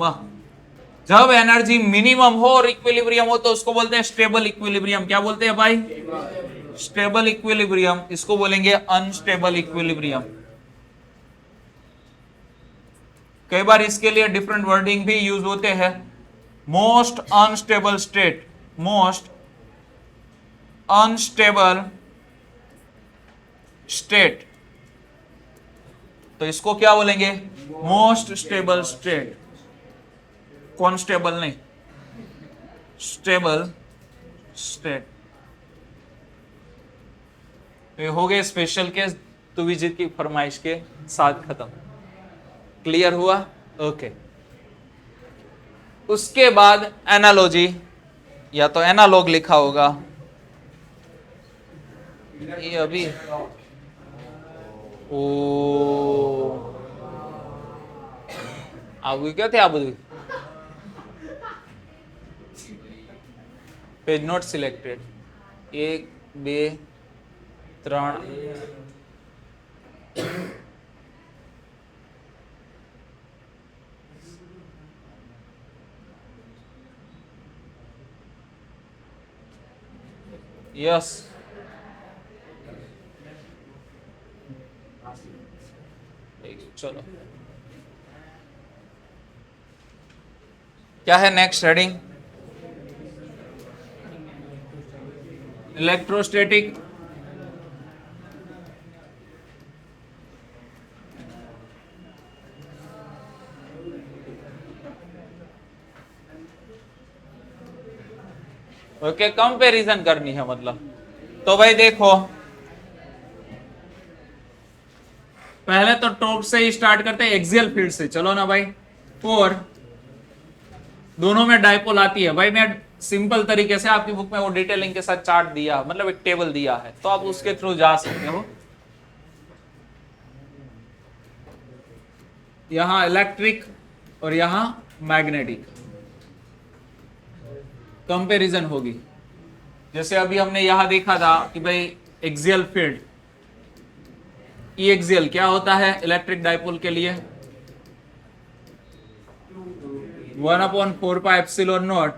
जब एनर्जी मिनिमम हो और इक्विलिब्रियम हो तो उसको बोलते हैं स्टेबल इक्विलिब्रियम। क्या बोलते हैं भाई, स्टेबल इक्विलिब्रियम। इसको बोलेंगे अनस्टेबल इक्विलिब्रियम। कई बार इसके लिए डिफरेंट वर्डिंग भी यूज होते हैं, most unstable state, most unstable state, तो इसको क्या बोलेंगे, मोस्ट स्टेबल स्टेट, कॉन्स्टेबल नहीं, स्टेबल स्टेट। तो ये हो गए स्पेशल केस तुविजीत की फरमाइश के साथ खत्म, क्लियर हुआ? ओके। उसके बाद एनालॉजी, या तो एनालॉग लिखा होगा, ये अभी ओ आવું ક્યાંથી આ બધું, पेज नॉट सिलेक्टेड, 1 2 3, यस, चलो क्या है next heading? Electrostatic. Okay, comparison करनी है मतलब। तो भाई देखो, पहले तो टॉर्क से ही स्टार्ट करते हैं, एक्सियल फील्ड से। चलो ना भाई, और दोनों में डायपोल आती है। भाई मैं सिंपल तरीके से, आपकी बुक में वो डिटेलिंग के साथ चार्ट दिया, मतलब एक टेबल दिया है, तो आप उसके थ्रू जा सकते हो। यहां इलेक्ट्रिक और यहां मैग्नेटिक, कंपैरिजन होगी। जैसे अभी हमने यहां देखा था कि भाई एक्सियल फील्ड, ई एक्सियल क्या होता है इलेक्ट्रिक डायपोल के लिए? 1/4πε0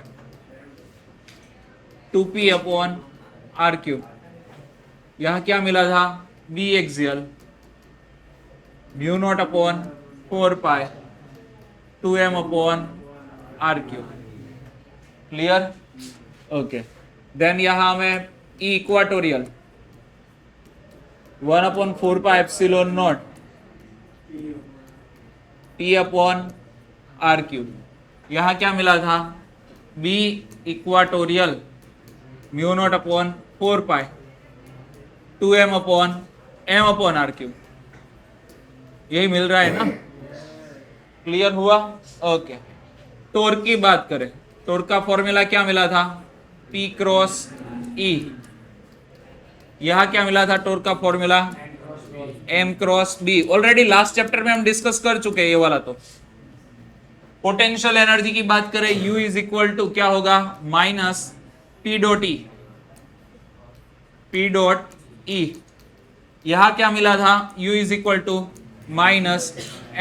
2p अपॉन आर क्यूब। यहां क्या मिला था? B axial μ0 upon 4π 2m upon are cube. Clear? Okay, then यहां में E equatorial 1/4πε0 p upon are cube. यहां क्या मिला था? B equatorial μ0 upon 4π 2m upon m upon are cube. यही मिल रहा है ना? क्लियर हुआ? ओके, टॉर्क की बात करें, टॉर्क का फॉर्मूला क्या मिला था? P cross E। यहां क्या मिला था टॉर्क का formula? M cross B। Already last chapter में हम डिस्कस कर चुके हैं ये वाला। तो पोटेंशियल एनर्जी की बात करें, U इज इक्वल टू क्या होगा? Minus P dot E, P dot E। यहां क्या मिला था? U is equal to minus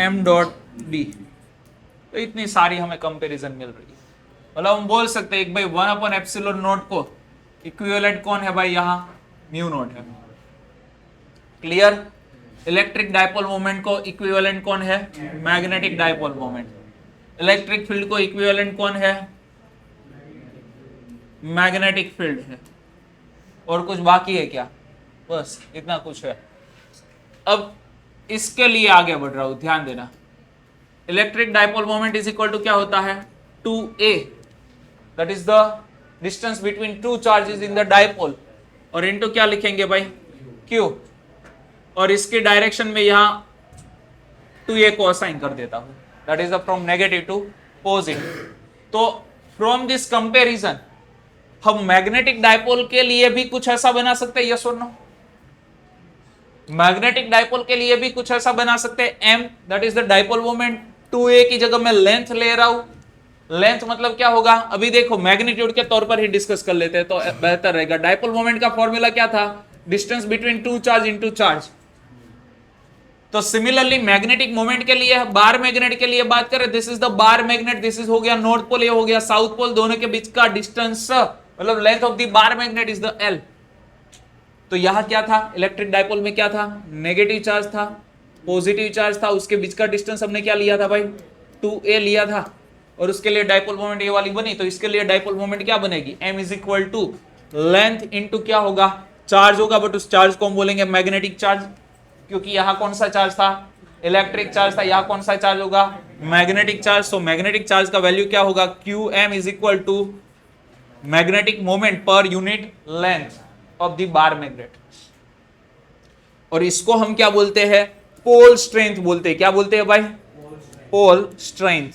M dot B। तो इतनी सारी हमें कंपैरिजन मिल रही है। मतलब हम बोल सकते हैं एक भाई 1/ε0 को इक्विवेलेंट कौन है भाई? यहां μ0 है। क्लियर? इलेक्ट्रिक डायपोल मोमेंट को इक्विवेलेंट कौन है? Magnetic dipole moment. Electric field को इक्विवेलेंट कौन है? मैग्नेटिक फील्ड है। और कुछ बाकी है क्या? बस इतना कुछ है। अब इसके लिए आगे बढ़ रहा हूं, ध्यान देना। Electric dipole moment is equal to क्या होता है? 2a, that is the distance between two charges in the dipole, और इनटू क्या लिखेंगे भाई? q। और इसके डायरेक्शन में यहां 2a को असाइन कर देता हूं, that is from negative to positive. तो फ्रॉम दिस कंपैरिजन हम मैग्नेटिक डायपोल के लिए भी कुछ ऐसा बना सकते हैं, यस और नो? मैग्नेटिक डायपोल के लिए भी कुछ ऐसा बना सकते हैं, m that is the dipole moment. 2a की जगह मैं लेंथ ले रहा हूं। लेंथ मतलब क्या होगा? अभी देखो मैग्नीट्यूड के तौर पर ही डिस्कस कर लेते हैं तो बेहतर रहेगा। डायपोल मोमेंट का फॉर्मूला क्या था? Distance between to charge into charge. तो सिमिलरली मैग्नेटिक मोमेंट के लिए, बार मैग्नेट के लिए बात करें, this is the bar magnet, this is हो गया नॉर्थ पोल, ये हो गया साउथ पोल, दोनों के बीच का डिस्टेंस मतलब length of the bar magnet is the L। तो यहां क्या था? इलेक्ट्रिक डायपोल में क्या था? नेगेटिव चार्ज था, पॉजिटिव चार्ज था, उसके बीच का डिस्टेंस हमने क्या लिया था भाई? 2a लिया था। और उसके लिए डायपोल मोमेंट ये वाली बनी, तो इसके लिए डायपोल मोमेंट क्या बनेगी? m is equal to length into क्या होगा? चार्ज होगा, बट उस चार्ज को हम बोलेंगे मैग्नेटिक चार्ज, क्योंकि यहां कौन सा चार्ज था? इलेक्ट्रिक चार्ज था। यहां कौन सा चार्ज होगा? Magnetic charge. तो मैग्नेटिक चार्ज का वैल्यू क्या होगा? Qm is equal to magnetic moment per unit length of the bar magnet. और इसको हम क्या बोलते हैं? पोल स्ट्रेंथ बोलते हैं। क्या बोलते हैं भाई? Pole strength.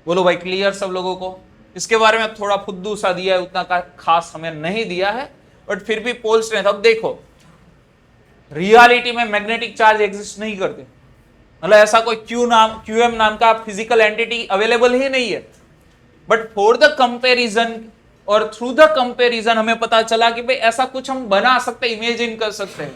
बोलो भाई, क्लियर सब लोगों को? इसके बारे में थोड़ा फुद्दू सा दिया है, उतना खास हमें नहीं दिया है, बट फिर भी पोल स्ट्रेंथ। अब देखो, रियलिटी में मैग्नेटिक चार्ज एग्जिस्ट नहीं करते, मतलब ऐसा कोई QM नाम का फिजिकल एंटिटी अवेलेबल ही नहीं है। बट फॉर द कंपैरिजन और थ्रू द कंपैरिजन हमें पता चला कि भाई ऐसा कुछ हम बना सकते, इमेजिन कर सकते हैं,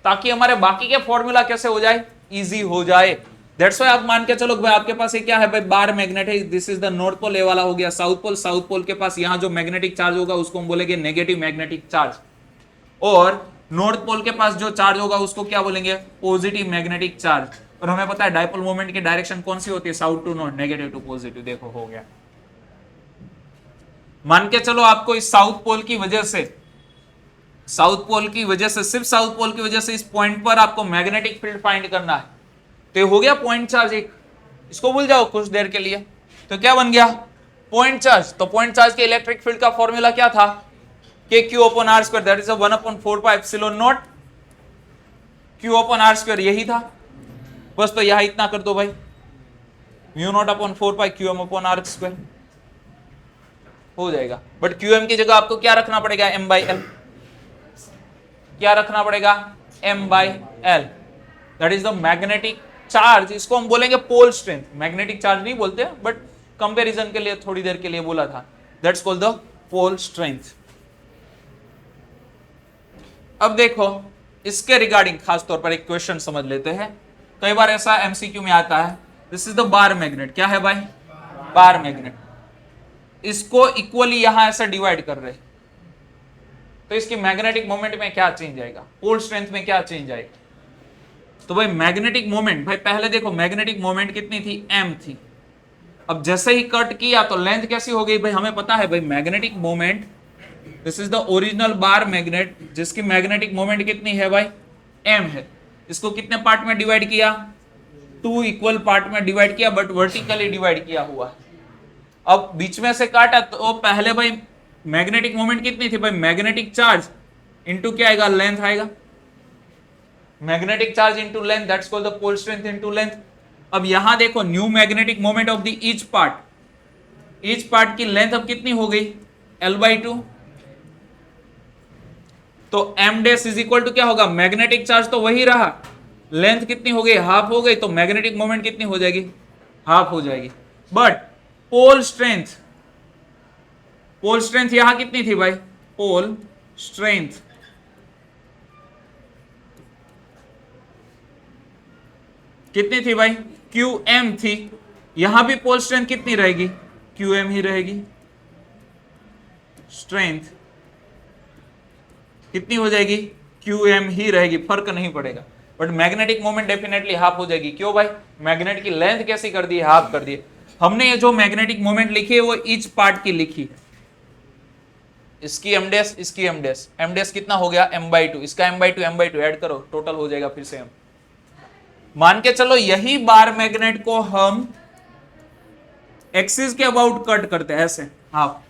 ताकि हमारे बाकी के फॉर्मूला कैसे हो जाए? इजी हो जाए। दैट्स वाई आप मान के चलो भाई आपके पास ये क्या है भाई, बार मैग्नेट है, this is the north pole, ये वाला हो गया साउथ पोल। साउथ पोल के पास यहाँ जो मैग्नेटिक चार्ज होगा उसको हम बोलेंगे नेगेटिव मैग्नेटिक चार्ज, और नॉर्थ पोल के पास जो चार्ज होगा उसको क्या बोलेंगे, पॉजिटिव मैग्नेटिक चार्ज। और हमें पता है डाइपोल मोमेंट की डायरेक्शन कौन सी होती है, south to north, negative to positive. देखो हो गया। मान के चलो आपको इस साउथ पोल की वजह से, साउथ पोल की वजह से, सिर्फ साउथ पोल की वजह से इस पॉइंट पर आपको मैग्नेटिक फील्ड फाइंड करना है, तो हो गया पॉइंट चार्ज एक, इसको भूल जाओ कुछ देर के लिए। तो क्या बन गया, पॉइंट चार्ज। तो पॉइंट चार्ज के इलेक्ट्रिक फील्ड का फॉर्मूला क्या था, K Q upon R square, that is 1/4 epsilon naught Q upon R square, यही था बस। तो यहां इतना कर दो भाई, mu naught upon 4 Q M upon R square हो जाएगा। बट क्यू एम की जगह आपको क्या रखना पड़ेगा, एम बाई एल। क्या रखना पड़ेगा, M by L, that is the magnetic charge. इसको हम बोलेंगे पोल स्ट्रेंथ, मैग्नेटिक चार्ज नहीं बोलते, बट कंपैरिजन के लिए थोड़ी देर के लिए बोला था, that's called the pole strength. अब देखो इसके रिगार्डिंग खास तौर पर एक क्वेश्चन समझ लेते हैं। कई बार ऐसा एमसीक्यू में आता है, this is the bar magnet. क्या है भाई, बार मैग्नेट। इसको इक्वली यहां ऐसा डिवाइड कर रहे, तो इसकी मैग्नेटिक मोमेंट में क्या चेंज आएगा, पोल स्ट्रेंथ में क्या चेंज आएगा। तो भाई मैग्नेटिक मोमेंट, भाई पहले देखो मैग्नेटिक मोमेंट कितनी थी, m थी। अब जैसे ही कट किया तो लेंथ कैसी हो गई भाई, हमें पता है भाई magnetic moment, this is the original bar magnet जिसकी मैग्नेटिक मोमेंट कितनी है भाई, m है। इसको कितने पार्ट में डिवाइड किया, 2 इक्वल पार्ट में डिवाइड किया, बट वर्टिकली डिवाइड किया हुआ है। अब बीच में से काटा तो पहले भाई मैग्नेटिक मोमेंट कितनी थी भाई, मैग्नेटिक चार्ज इंटू क्या आएगा, लेंथ आएगा, magnetic charge into length, that's called the pole strength into length. अब यहां देखो new magnetic moment of the each part की लेंथ अब कितनी हो गई, L/2। तो m dash is equal to क्या होगा, मैग्नेटिक चार्ज तो वही रहा, लेंथ कितनी हो गई, हाफ हो गई, तो मैग्नेटिक मोमेंट कितनी हो जाएगी, हाफ हो जाएगी। बट पोल स्ट्रेंथ यहां कितनी थी भाई, पोल स्ट्रेंथ कितनी थी भाई, QM थी। यहां भी पोल स्ट्रेंथ कितनी रहेगी, QM ही रहेगी। स्ट्रेंथ कितनी हो जाएगी, QM ही रहेगी, फर्क नहीं पड़ेगा। But magnetic moment definitely half हो जाएगी। क्यों भाई, मैग्नेट की लेंथ कैसी कर दी है, हाफ कर दी है। हमने ये जो मैग्नेटिक मोमेंट लिखी है वो ईच पार्ट की लिखी है, इसकी m डैश, इसकी m डैश। m डैश कितना हो गया, m/2, इसका m/2 ऐड करो, टोटल हो जाएगा फिर से m। मान के चलो यही बार मैग्नेट को हम एक्सिस के अबाउट कट करते हैं ऐसे हाफ,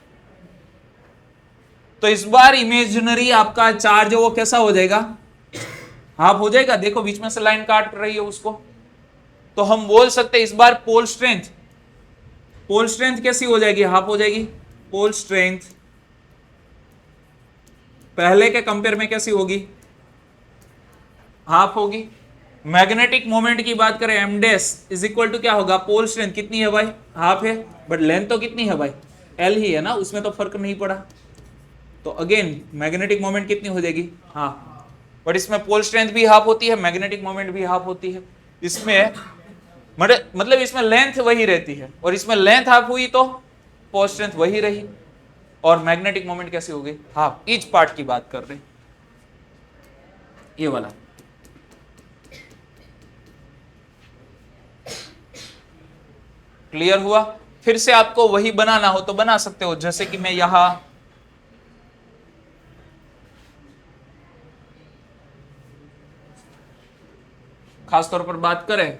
तो इस बार इमेजिनरी आपका चार्ज वो कैसा हो जाएगा, हाफ हो जाएगा। देखो बीच में से लाइन काट रही है उसको, तो हम बोल सकते हैं इस बार पोल स्ट्रेंथ कैसी हो जाएगी, हाफ हो जाएगी। पोल स्ट्रेंथ पहले के कंपेयर में कैसी होगी, हाफ होगी। मैग्नेटिक मोमेंट की बात करें, m dash is equal to क्या होगा, पोल स्ट्रेंथ कितनी है भाई, हाफ है, बट लेंथ तो कितनी है भाई, L ही है ना, उसमें तो फर्क नहीं पड़ा। तो अगेन मैग्नेटिक मोमेंट कितनी हो जाएगी, हाफ। बट इसमें पोल स्ट्रेंथ भी हाफ होती है, मैग्नेटिक मोमेंट भी हाफ होती है। इसमें मतलब इसमें लेंथ वही रहती है, और इसमें लेंथ हाफ हुई तो पोल स्ट्रेंथ वही रही, और मैग्नेटिक मोमेंट कैसी हो गई, हाफ। ईच पार्ट की बात कर रहे, ये वाला। क्लियर हुआ। फिर से आपको वही बनाना हो तो बना सकते हो, जैसे कि मैं यहां खास तौर पर बात करें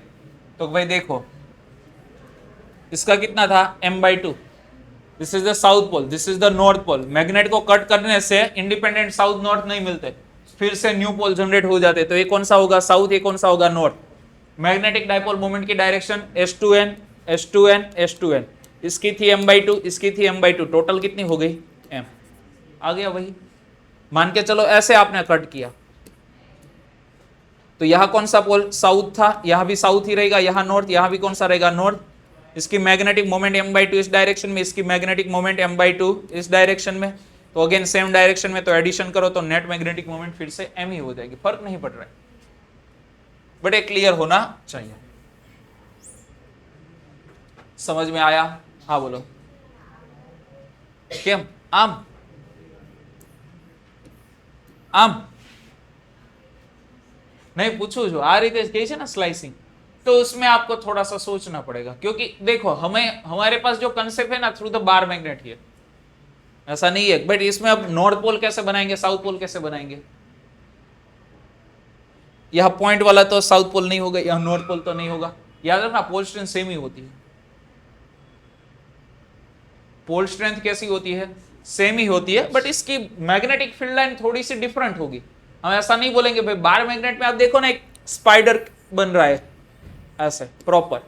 तो भाई देखो इसका कितना था, m/2। This is the south pole, this is the north pole. Magnet को कट करने से इंडिपेंडेंट साउथ नॉर्थ नहीं मिलते, फिर से न्यू पोल जनरेट हो जाते। तो ये कौन सा होगा, साउथ, ये कौन सा होगा, नॉर्थ। मैग्नेटिक डाइपोल मोमेंट की डायरेक्शन S2n S2n S2n, इसकी थी m/2, इसकी थी m/2, टोटल कितनी हो गई, m। आ गया वही। मान के चलो ऐसे आपने कट किया, तो यहां कौन सा पोल, साउथ था, यहां भी साउथ ही रहेगा, यहां नॉर्थ, यहां भी कौन सा रहेगा, नॉर्थ। इसकी मैग्नेटिक मोमेंट m/2 इस डायरेक्शन में, इसकी मैग्नेटिक मोमेंट m/2 इस डायरेक्शन में, तो अगेन सेम डायरेक्शन में, तो एडिशन करो तो नेट मैग्नेटिक मोमेंट फिर से m ही हो जाएगी, फर्क नहीं पड़ रहा है। बट ये क्लियर होना चाहिए। समझ में आया? हाँ बोलो. કેમ? આમ આમ नहीं पूछू जो आ रीते कही है ना स्लाइसिंग, तो उसमें आपको थोड़ा सा सोचना पड़ेगा, क्योंकि देखो हमें हमारे पास जो कंसेप्ट है ना थ्रू द बार मैग्नेट ही है, ऐसा नहीं है. बट इसमें अब नॉर्थ पोल कैसे बनाएंगे, साउथ पोल कैसे बनाएंगे? यह पॉइंट वाला तो साउथ पोल नहीं होगा, यह नॉर्थ पोल तो नहीं होगा. याद रखना पोल स्ट्रेंथ सेम ही होती है. पोल स्ट्रेंथ कैसी होती है? सेम ही होती है, बट इसकी मैग्नेटिक फील्ड लाइन थोड़ी सी डिफरेंट होगी. हम ऐसा नहीं बोलेंगे भाई बार मैग्नेट में आप देखो ना एक स्पाइडर बन रहा है ऐसे प्रॉपर,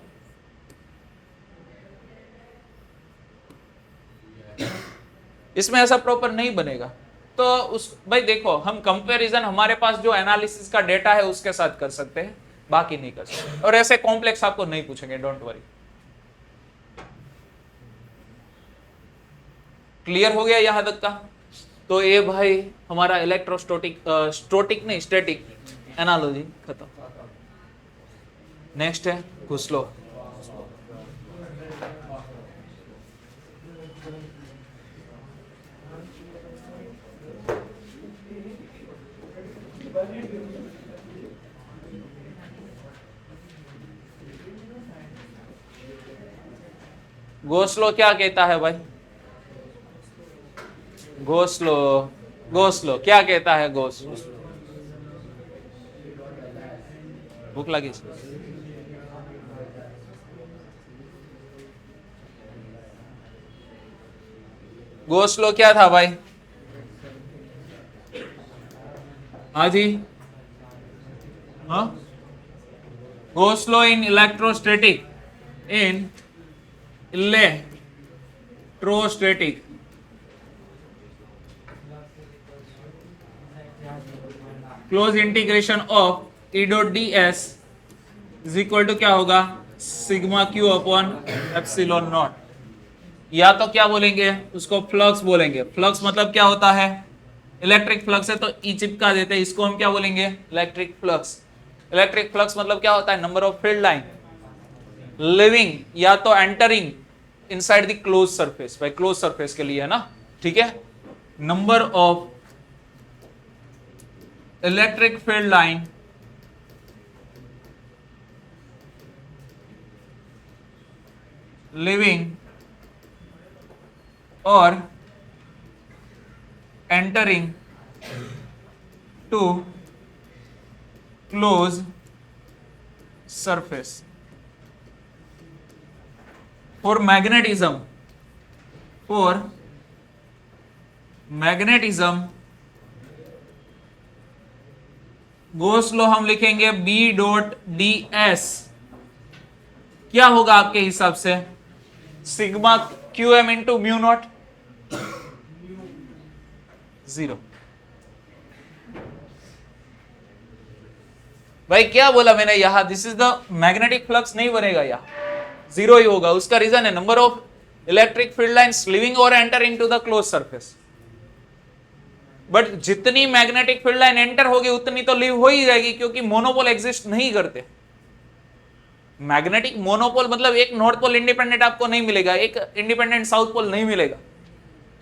इसमें ऐसा प्रॉपर नहीं बनेगा. तो उस भाई देखो हम कंपैरिजन हमारे पास जो एनालिसिस का डेटा है उसके साथ कर सकते हैं, बाकी नहीं कर सकते. और ऐसे कॉम्प्लेक्स आपको नहीं पूछेंगे, डोंट वरी. क्लियर हो गया यहां तक का? तो ये भाई हमारा इलेक्ट्रोस्टैटिक स्टैटिक नहीं स्टैटिक एनालॉजी खत्म. नेक्स्ट है घुस लो. गोस्लो क्या कहता है भाई? गोस्लो गोस्लो क्या कहता है? गोस्लो भूख लगी. गोस्लो क्या था भाई? हाँ जी, हाँ Gauss law in electrostatic close integration of E dot d s is equal to क्या होगा? Sigma q upon epsilon naught. या तो क्या बोलेंगे उसको? फ्लक्स बोलेंगे. फ्लक्स मतलब क्या होता है? इलेक्ट्रिक फ्लक्स है तो ई चिपका देते हैं, इसको हम क्या बोलेंगे? Electric flux. इलेक्ट्रिक फ्लक्स मतलब क्या होता है? Number of field line leaving या तो entering inside the close surface. भाई क्लोज सरफेस के लिए है ना, ठीक है. Number of electric field line leaving और entering to close surface. For magnetism Gauss law हम लिखेंगे बी डॉट डी एस. क्या होगा आपके हिसाब से? Sigma q m into mu naught 0. भाई क्या बोला मैंने यहां? This is the magnetic flux नहीं बनेगा, यहां 0 ही होगा. उसका रीजन है number of electric field lines leaving और enter into the close surface. But जितनी मैग्नेटिक फील्ड लाइन एंटर होगी उतनी तो लिव हो ही जाएगी, क्योंकि मोनोपोल एग्जिस्ट नहीं करते. मैग्नेटिक मोनोपोल मतलब एक नॉर्थ पोल इंडिपेंडेंट आपको नहीं मिलेगा, एक इंडिपेंडेंट साउथ पोल नहीं मिलेगा.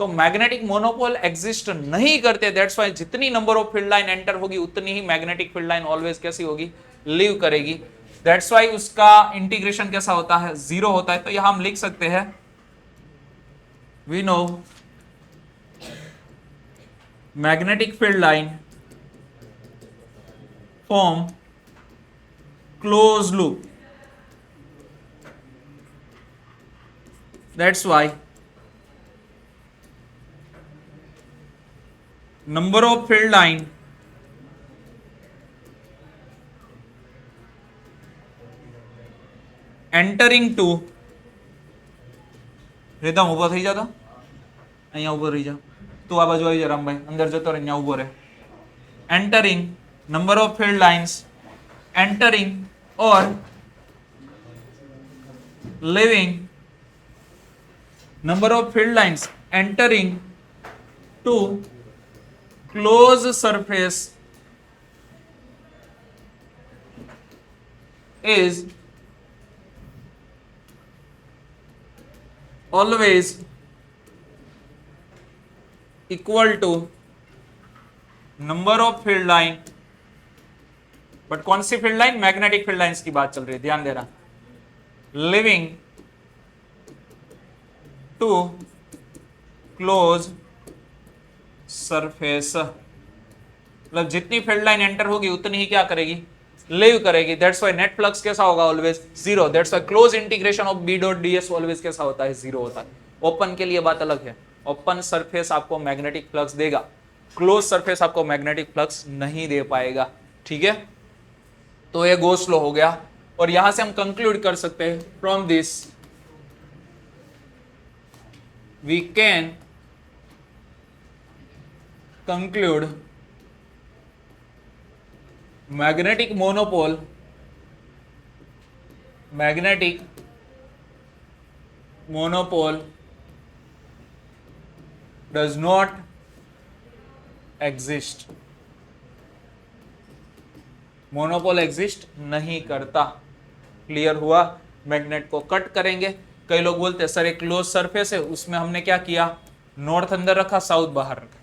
तो मैग्नेटिक मोनोपोल एग्जिस्ट नहीं करते. दैट्स व्हाई जितनी number of field line enter होगी उतनी ही मैग्नेटिक फील्ड लाइन ऑलवेज कैसी होगी? लिव करेगी. दैट्स व्हाई उसका इंटीग्रेशन कैसा होता है? 0 होता है. तो यहां हम लिख सकते हैं we know magnetic field line form closed loop. That's why number of field line entering to રેતા ઉભો થઈ જાતો, અહીંયા ઉભો રહી જા. તું આ બાજુ આવી જા રામભાઈ, અંદર જતો રહે, અહીંયા ઉભો રહે. Entering number of field lines entering or leaving number of field lines entering to close surface is always equal to number of field line, but कौन सी field line? Magnetic field lines की बात चल रही है, ध्यान देना, लिविंग टू क्लोज सरफेस, मतलब जितनी फील्ड लाइन एंटर होगी उतनी ही क्या करेगी? लिव करेगी। दैट्स व्हाई नेट फ्लक्स कैसा होगा? Always zero. That's why close integration of B dot DS always कैसा होता है? जीरो होता है। ओपन के लिए बात अलग है, ओपन सरफेस आपको मैग्नेटिक फ्लक्स देगा, क्लोज सरफेस आपको मैग्नेटिक फ्लक्स नहीं दे पाएगा। ठीक है, तो ये गो स्लो हो गया, और यहां से हम कंक्लूड कर सकते हैं, from this we can conclude magnetic monopole does not exist, monopole exist नहीं करता। क्लियर हुआ? मैग्नेट को कट करेंगे। कई लोग बोलते हैं सर एक क्लोज सरफेस है, उसमें हमने क्या किया? नॉर्थ अंदर रखा, साउथ बाहर रखा,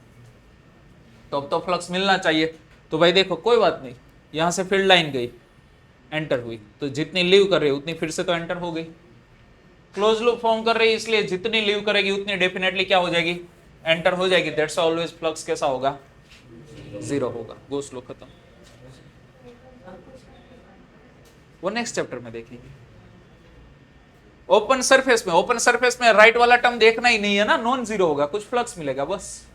तो अब तो फ्लक्स मिलना चाहिए। तो भाई देखो कोई बात नहीं, यहां से फील्ड लाइन गई, एंटर हुई, तो जितनी लीव कर रही है उतनी फिर से तो एंटर हो गई। क्लोज लूप फॉर्म कर रही है, इसलिए जितनी लीव करेगी उतनी डेफिनेटली क्या हो जाएगी? एंटर हो जाएगी। दैट्स ऑलवेज फ्लक्स कैसा होगा? जीरो होगा। गो स्लो खत्म। वो नेक्स्ट चैप्टर में देखेंगे। ओपन सरफेस में राइट वाला टर्म देखना ही नहीं है ना, नॉन जीरो होगा, कुछ फ्लक्स मिलेगा बस।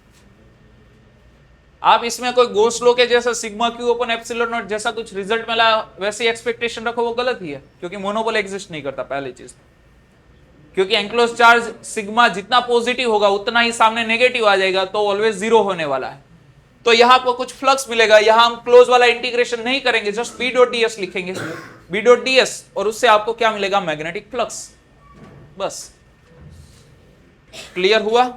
आप इसमें कोई गो स्लो के जैसा sigma Q open epsilon not जैसा कुछ रिजल्ट मिला वैसी एक्सपेक्टेशन रखो, वो गलत ही है, क्योंकि मोनोपोल एग्जिस्ट नहीं करता पहली चीज। क्योंकि एंक्लोज चार्ज सिग्मा जितना पॉजिटिव होगा उतना ही सामने नेगेटिव आ जाएगा, तो ऑलवेज जीरो होने वाला है। तो यहां पर कुछ फ्लक्स मिलेगा, यहां हम क्लोज वाला इंटीग्रेशन नहीं करेंगे, जस्ट बी डॉट डीएस लिखेंगे, बी डॉट डीएस, और उससे आपको क्या मिलेगा? मैग्नेटिक फ्लक्स, बस। क्लियर हुआ?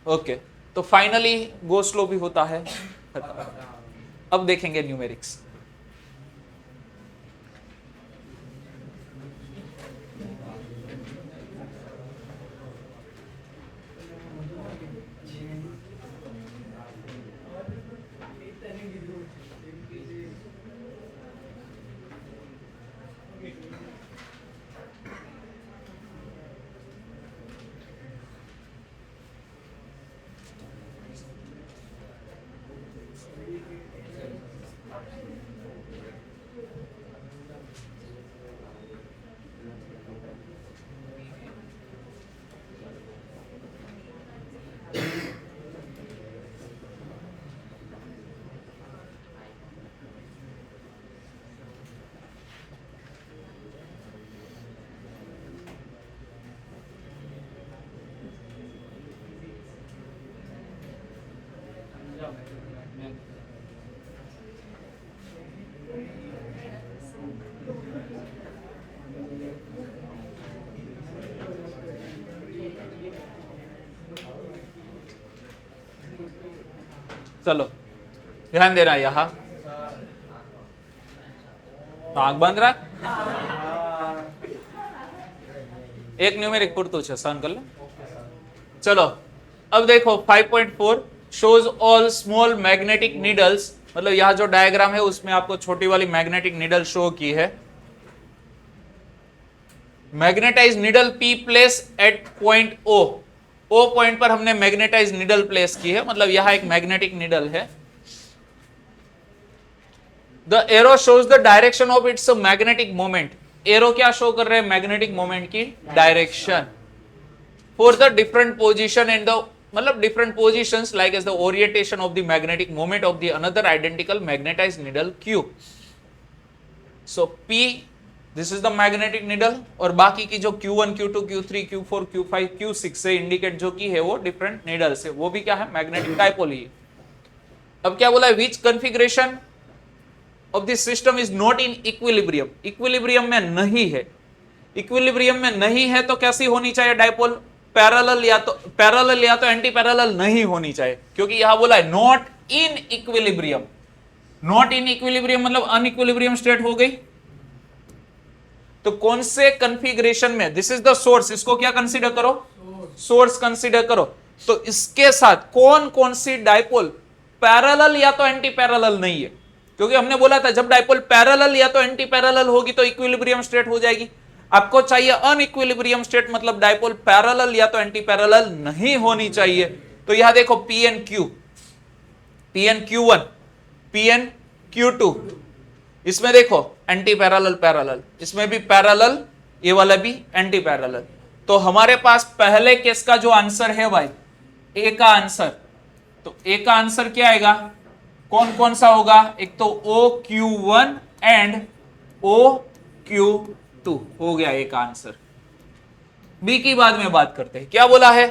ओके। तो फाइनली गो स्लो भी होता है। अब देखेंगे न्यूमेरिक्स। चलो ध्यान देना, यहां आंख बंद रख, एक न्यूमेरिक पुरतू है, सहन कर ले। चलो अब देखो 5.4 shows all small magnetic needles, मतलब यहां जो डायग्राम है उसमें आपको छोटी वाली मैग्नेटिक नीडल शो की है। Magnetize needle P place at point O point पर हमने मैग्नेटाइज नीडल प्लेस की है, मतलब यहां एक मैग्नेटिक नीडल है। The arrow shows the direction of its magnetic moment, arrow क्या शो कर रहे हैं? मैग्नेटिक मोमेंट की direction for the different position and the, मतलब different positions like as the orientation of the magnetic moment of the another identical magnetize needle Q। So P this is the magnetic needle, और बाकी की जो Q1, Q2, Q3, Q4, Q5, Q6 से indicate जो की है वो different needles है, वो भी क्या है? मैग्नेटिक डायपोल ही है। अब क्या बोला है? Which configuration of this system is not in equilibrium, equilibrium में नहीं है। इक्विलिब्रियम में नहीं है तो कैसी होनी चाहिए डायपोल? पैरेलल या तो एंटी पैरेलल नहीं होनी चाहिए, क्योंकि यहां बोला है not in equilibrium. Not in equilibrium मतलब अनइक्विलिब्रियम स्टेट हो गई। तो कौन से कॉन्फ़िगरेशन में? दिस इज द सोर्स, इसको क्या कंसीडर करो? सोर्स कंसीडर करो, तो इसके साथ कौन कौन सी डायपोल पैरेलल या तो एंटी पैरेलल नहीं है, क्योंकि हमने बोला था जब डायपोल पैरेलल या तो एंटी पैरेलल होगी तो इक्विलिब्रियम स्टेट हो जाएगी। आपको चाहिए अनइक्विलिब्रियम स्टेट, मतलब डायपोल पैरेलल या तो एंटी पैरेलल नहीं होनी चाहिए। तो यहां देखो PnQ, PnQ1, PnQ2, इसमें देखो एंटी पैरेलल पैरेलल, इसमें भी पैरेलल, ये वाला भी एंटी पैरेलल। तो हमारे पास पहले केस का जो आंसर है भाई, ए का आंसर, तो ए का आंसर क्या आएगा, कौन कौन सा होगा, एक तो OQ1 एंड OQ2 हो गया ए का आंसर। बी की बाद में बात करते हैं, क्या बोला है,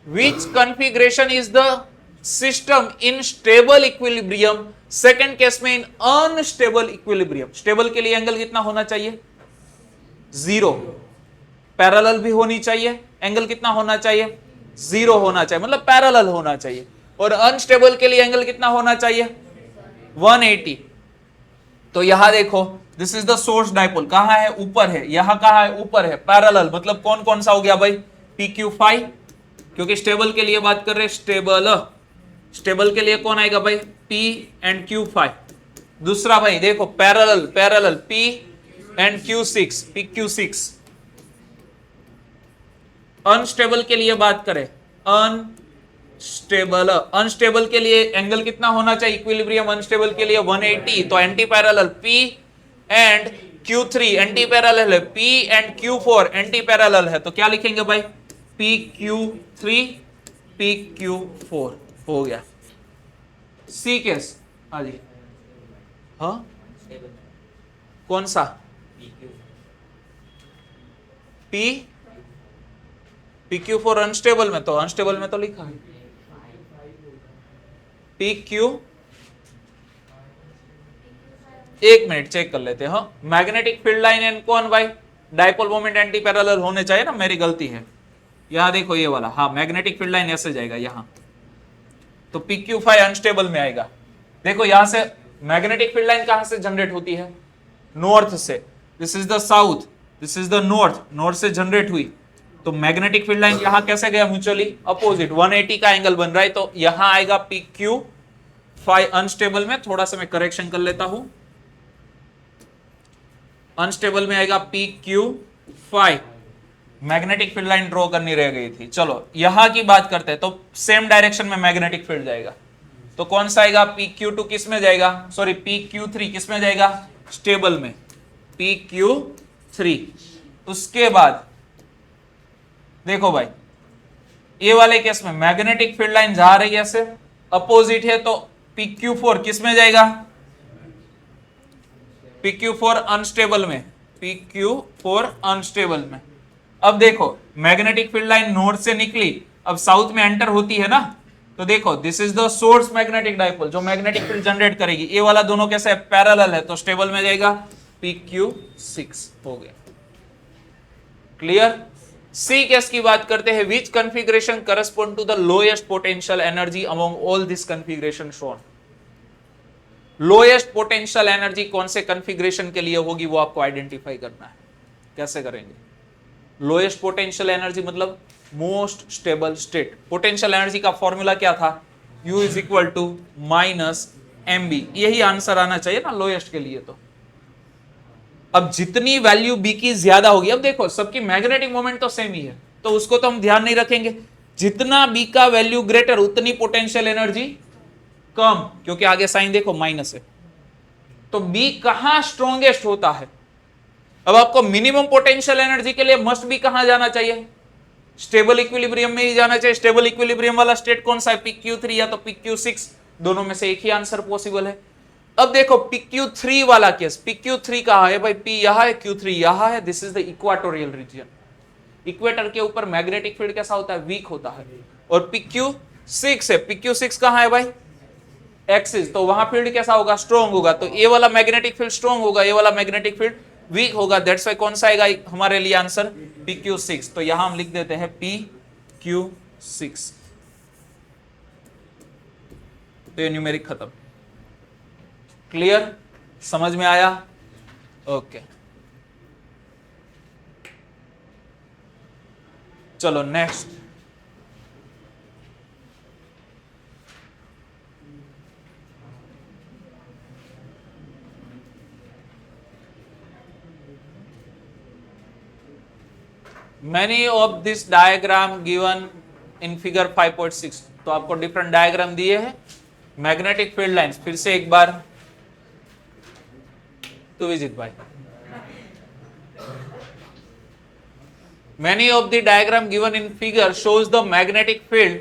which configuration is the system in stable equilibrium, second case में इन अनस्टेबल इक्विलिब्रियम। स्टेबल के लिए एंगल कितना होना चाहिए, 0, पैरेलल भी होनी चाहिए, एंगल कितना होना चाहिए, 0 होना चाहिए, मतलब पैरेलल होना चाहिए। और अनस्टेबल के लिए एंगल कितना होना चाहिए, 180। तो यहां देखो this is the source dipole, कहां है, ऊपर है, यहां कहां है, ऊपर है, पैरेलल, मतलब कौन कौन सा हो गया भाई, PQ5, क्योंकि स्टेबल के लिए बात कर रहे हैं, स्टेबल के लिए कौन आएगा भाई, P एंड Q5। दूसरा भाई देखो parallel, parallel P and Q6, PQ6। Unstable के लिए बात करें, अनस्टेबल के लिए एंगल कितना होना चाहिए, इक्विलिब्रियम अनस्टेबल के लिए 180, तो anti parallel P and Q3, anti parallel है P and Q4, anti parallel है, तो क्या लिखेंगे भाई, PQ3 PQ4 हो गया। सी केस, हाँ जी, हाँ कौन सा, PQ4 अनस्टेबल में, तो अनस्टेबल में तो लिखा है PQ, एक मिनट चेक कर लेते हैं। हाँ, मैग्नेटिक फील्ड लाइन एंड कौन भाई, डायपोल मोमेंट एंटी पैरेलल होने चाहिए ना, मेरी गलती है। यहां देखो ये वाला, हाँ मैग्नेटिक फील्ड लाइन ऐसे जाएगा यहां, तो PQ5 अनस्टेबल में आएगा। देखो यहां से मैग्नेटिक फील्ड लाइन कहां से जनरेट होती है, नॉर्थ से, this is the south, this is the north, north से जनरेट हुई, तो मैग्नेटिक फील्ड लाइन यहां कैसे गया, म्यूचुअली अपोजिट, 180 का एंगल बन रहा है, तो यहां आएगा PQ5 अनस्टेबल में। थोड़ा सा मैं करेक्शन कर लेता हूं, अनस्टेबल में आएगा PQ5, magnetic field line draw करनी रह गई थी। चलो यहां की बात करते हैं, तो सेम डायरेक्शन में मैग्नेटिक फील्ड जाएगा, तो कौन सा आएगा, PQ2 किस में जाएगा, सॉरी PQ3 किस में जाएगा, स्टेबल में, PQ3। उसके बाद देखो भाई ये वाले केस में मैग्नेटिक फील्ड लाइन जा रही है ऐसे, अपोजिट है, तो PQ4 किस में जाएगा, PQ4 अनस्टेबल में, PQ4 अनस्टेबल में। अब देखो मैग्नेटिक फील्ड लाइन नॉर्थ से निकली, अब साउथ में एंटर होती है ना, तो देखो this is the source magnetic dipole, जो मैग्नेटिक फील्ड जनरेट करेगी, ये वाला दोनों कैसे पैरेलल है, तो स्टेबल में जाएगा, PQ6 हो गया। क्लियर। सी केस की बात करते हैं, which configuration correspond to the lowest potential energy among all this configuration shown. Lowest potential energy कौन से कॉन्फ़िगरेशन के लिए होगी, वो आपको आइडेंटिफाई करना है। कैसे करेंगे, लोएस्ट पोटेंशियल एनर्जी मतलब most stable state. Potential energy का फॉर्मूला क्या था, U is equal to minus mb, यही आंसर आना चाहिए ना लोएस्ट के लिए। तो अब जितनी वैल्यू b की ज्यादा होगी, अब देखो सबकी मैग्नेटिक मोमेंट तो सेम ही है, तो उसको तो हम ध्यान नहीं रखेंगे, जितना b का वैल्यू ग्रेटर उतनी पोटेंशियल एनर्जी कम, क्योंकि आगे साइन देखो माइनस है, तो b कहां स्ट्रॉन्गेस्ट होता है। अब आपको मिनिमम पोटेंशियल एनर्जी के लिए मस्ट बी कहां जाना चाहिए, स्टेबल इक्विलिब्रियम में ही जाना चाहिए। स्टेबल इक्विलिब्रियम वाला स्टेट कौन सा है, PQ3 या तो PQ6, दोनों में से एक ही आंसर पॉसिबल है। अब देखो PQ3 वाला केस, PQ3 कहां है भाई, P यहां है, Q3 यहां है, this is the equatorial region. Equator के ऊपर मैग्नेटिक फील्ड कैसा होता है, वीक होता है। और PQ6 है, PQ6 कहां है भाई, एक्सिस, तो वहां फील्ड कैसा होगा, स्ट्रॉन्ग होगा। तो ये वाला मैग्नेटिक फील्ड स्ट्रॉन्ग होगा, ये वाला मैग्नेटिक फील्ड वीक होगा, दैट्स व्हाई कौन सा आएगा हमारे लिए आंसर, PQ6। तो यहां हम लिख देते हैं PQ6, तो ये न्यूमेरिक खत्म। क्लियर, समझ में आया, ओके। चलो next, many of this diagram given in figure 5.6। तो आपको डिफरेंट डायग्राम दिए हैं, मैग्नेटिक फील्ड लाइंस। फिर से एक बार तो विजित भाई, many of the diagram given in figure shows the magnetic field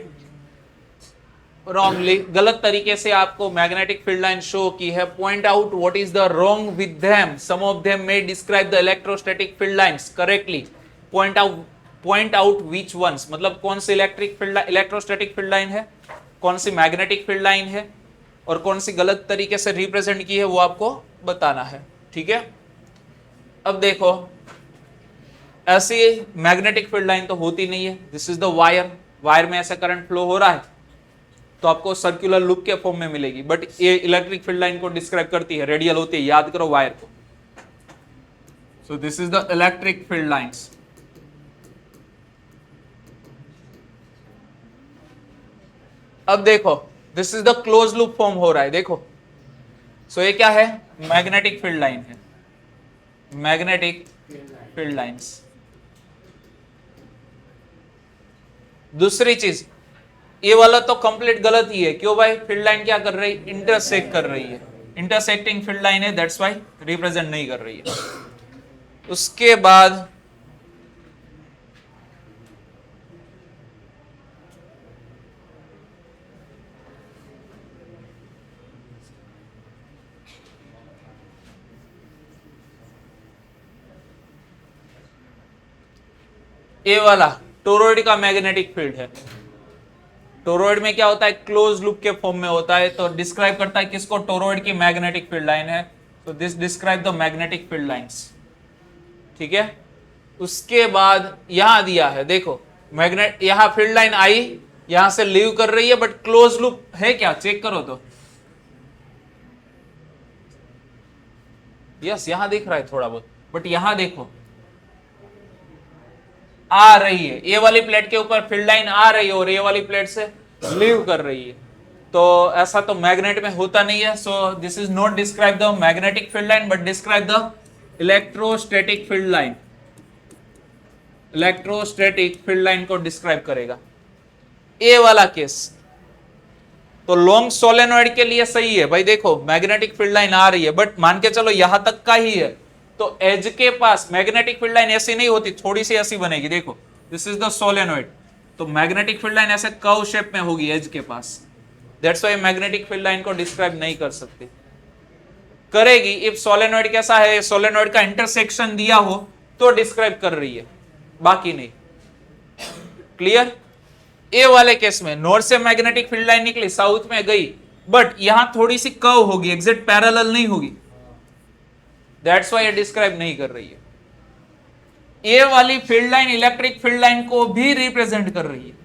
wrongly। गलत तरीके से आपको मैग्नेटिक फील्ड लाइन शो की है। Point out what is the wrong with them, some of them may describe the electrostatic field lines correctly. Point out which ones, मतलब कौन सी electrostatic field line है, कौन सी मैग्नेटिक फील्ड लाइन है, और कौन सी गलत तरीके से रिप्रेजेंट की है वो आपको बताना है। ठीक है, अब देखो ऐसी मैग्नेटिक फील्ड लाइन तो होती नहीं है। This is the wire, wire में ऐसा करंट फ्लो हो रहा है तो आपको सर्कुलर लूप के फॉर्म में मिलेगी, बट ये इलेक्ट्रिक फील्ड लाइन को डिस्क्राइब करती है, रेडियल होती है, याद करो वायर को। सो this is the electric field lines. अब देखो this is the close loop form हो रहा है, देखो। सो ये क्या है, मैग्नेटिक फील्ड लाइन है, मैग्नेटिक फील्ड लाइंस। दूसरी चीज, ये वाला तो कंप्लीट गलत ही है। क्यों भाई, फील्ड लाइन क्या कर रही है, इंटरसेक्ट कर रही है, इंटरसेक्टिंग फील्ड लाइन है, दैट्स व्हाई रिप्रेजेंट नहीं कर रही है। उसके बाद ये वाला टोरॉइड का मैग्नेटिक फील्ड है। टोरॉइड में क्या होता है, क्लोज लूप के फॉर्म में होता है, तो डिस्क्राइब करता है किसको, टोरॉइड की मैग्नेटिक फील्ड लाइन है। तो this describe the magnetic field lines. ठीक है, उसके बाद यहां दिया है, देखो मैग्नेट, यहां फील्ड लाइन आई, यहां से लीव कर रही है, बट क्लोज लूप है क्या, चेक करो तो। यस, यहां दिख रहा है थोड़ा बहुत, बट यहां देखो आ रही है, ये वाली प्लेट के ऊपर फील्ड लाइन आ रही है और ये वाली प्लेट से लीव कर रही है। तो ऐसा तो मैग्नेट में होता नहीं है। सो this is not describe the magnetic field line but describe the electrostatic field line. Electrostatic field line को डिस्क्राइब करेगा। ए वाला केस तो लॉन्ग सोलेनॉइड के लिए सही है भाई, देखो मैग्नेटिक फील्ड लाइन आ रही है, बट मान के चलो यहां तक का ही है, तो एज के पास मैग्नेटिक फील्ड लाइन ऐसी नहीं होती, थोड़ी सी ऐसी बनेगी। देखो दिस इज द सोलेनॉइड, तो मैग्नेटिक फील्ड लाइन ऐसे कर्व शेप में होगी एज के पास, that's why magnetic field line को डिस्क्राइब नहीं कर सकती। करेगी इफ सोलेनॉइड कैसा है, सोलेनॉइड का इंटरसेक्शन दिया हो तो डिस्क्राइब कर रही है, बाकी नहीं। क्लियर। ए वाले केस में नॉर्थ से मैग्नेटिक फील्ड लाइन निकली, साउथ में गई, बट यहां थोड़ी सी कर्व होगी, एग्जैक्ट पैरेलल नहीं होगी, दैट्स व्हाई ये डिस्क्राइब नहीं कर रही है। ए वाली field line electric field line को भी रिप्रेजेंट कर रही है।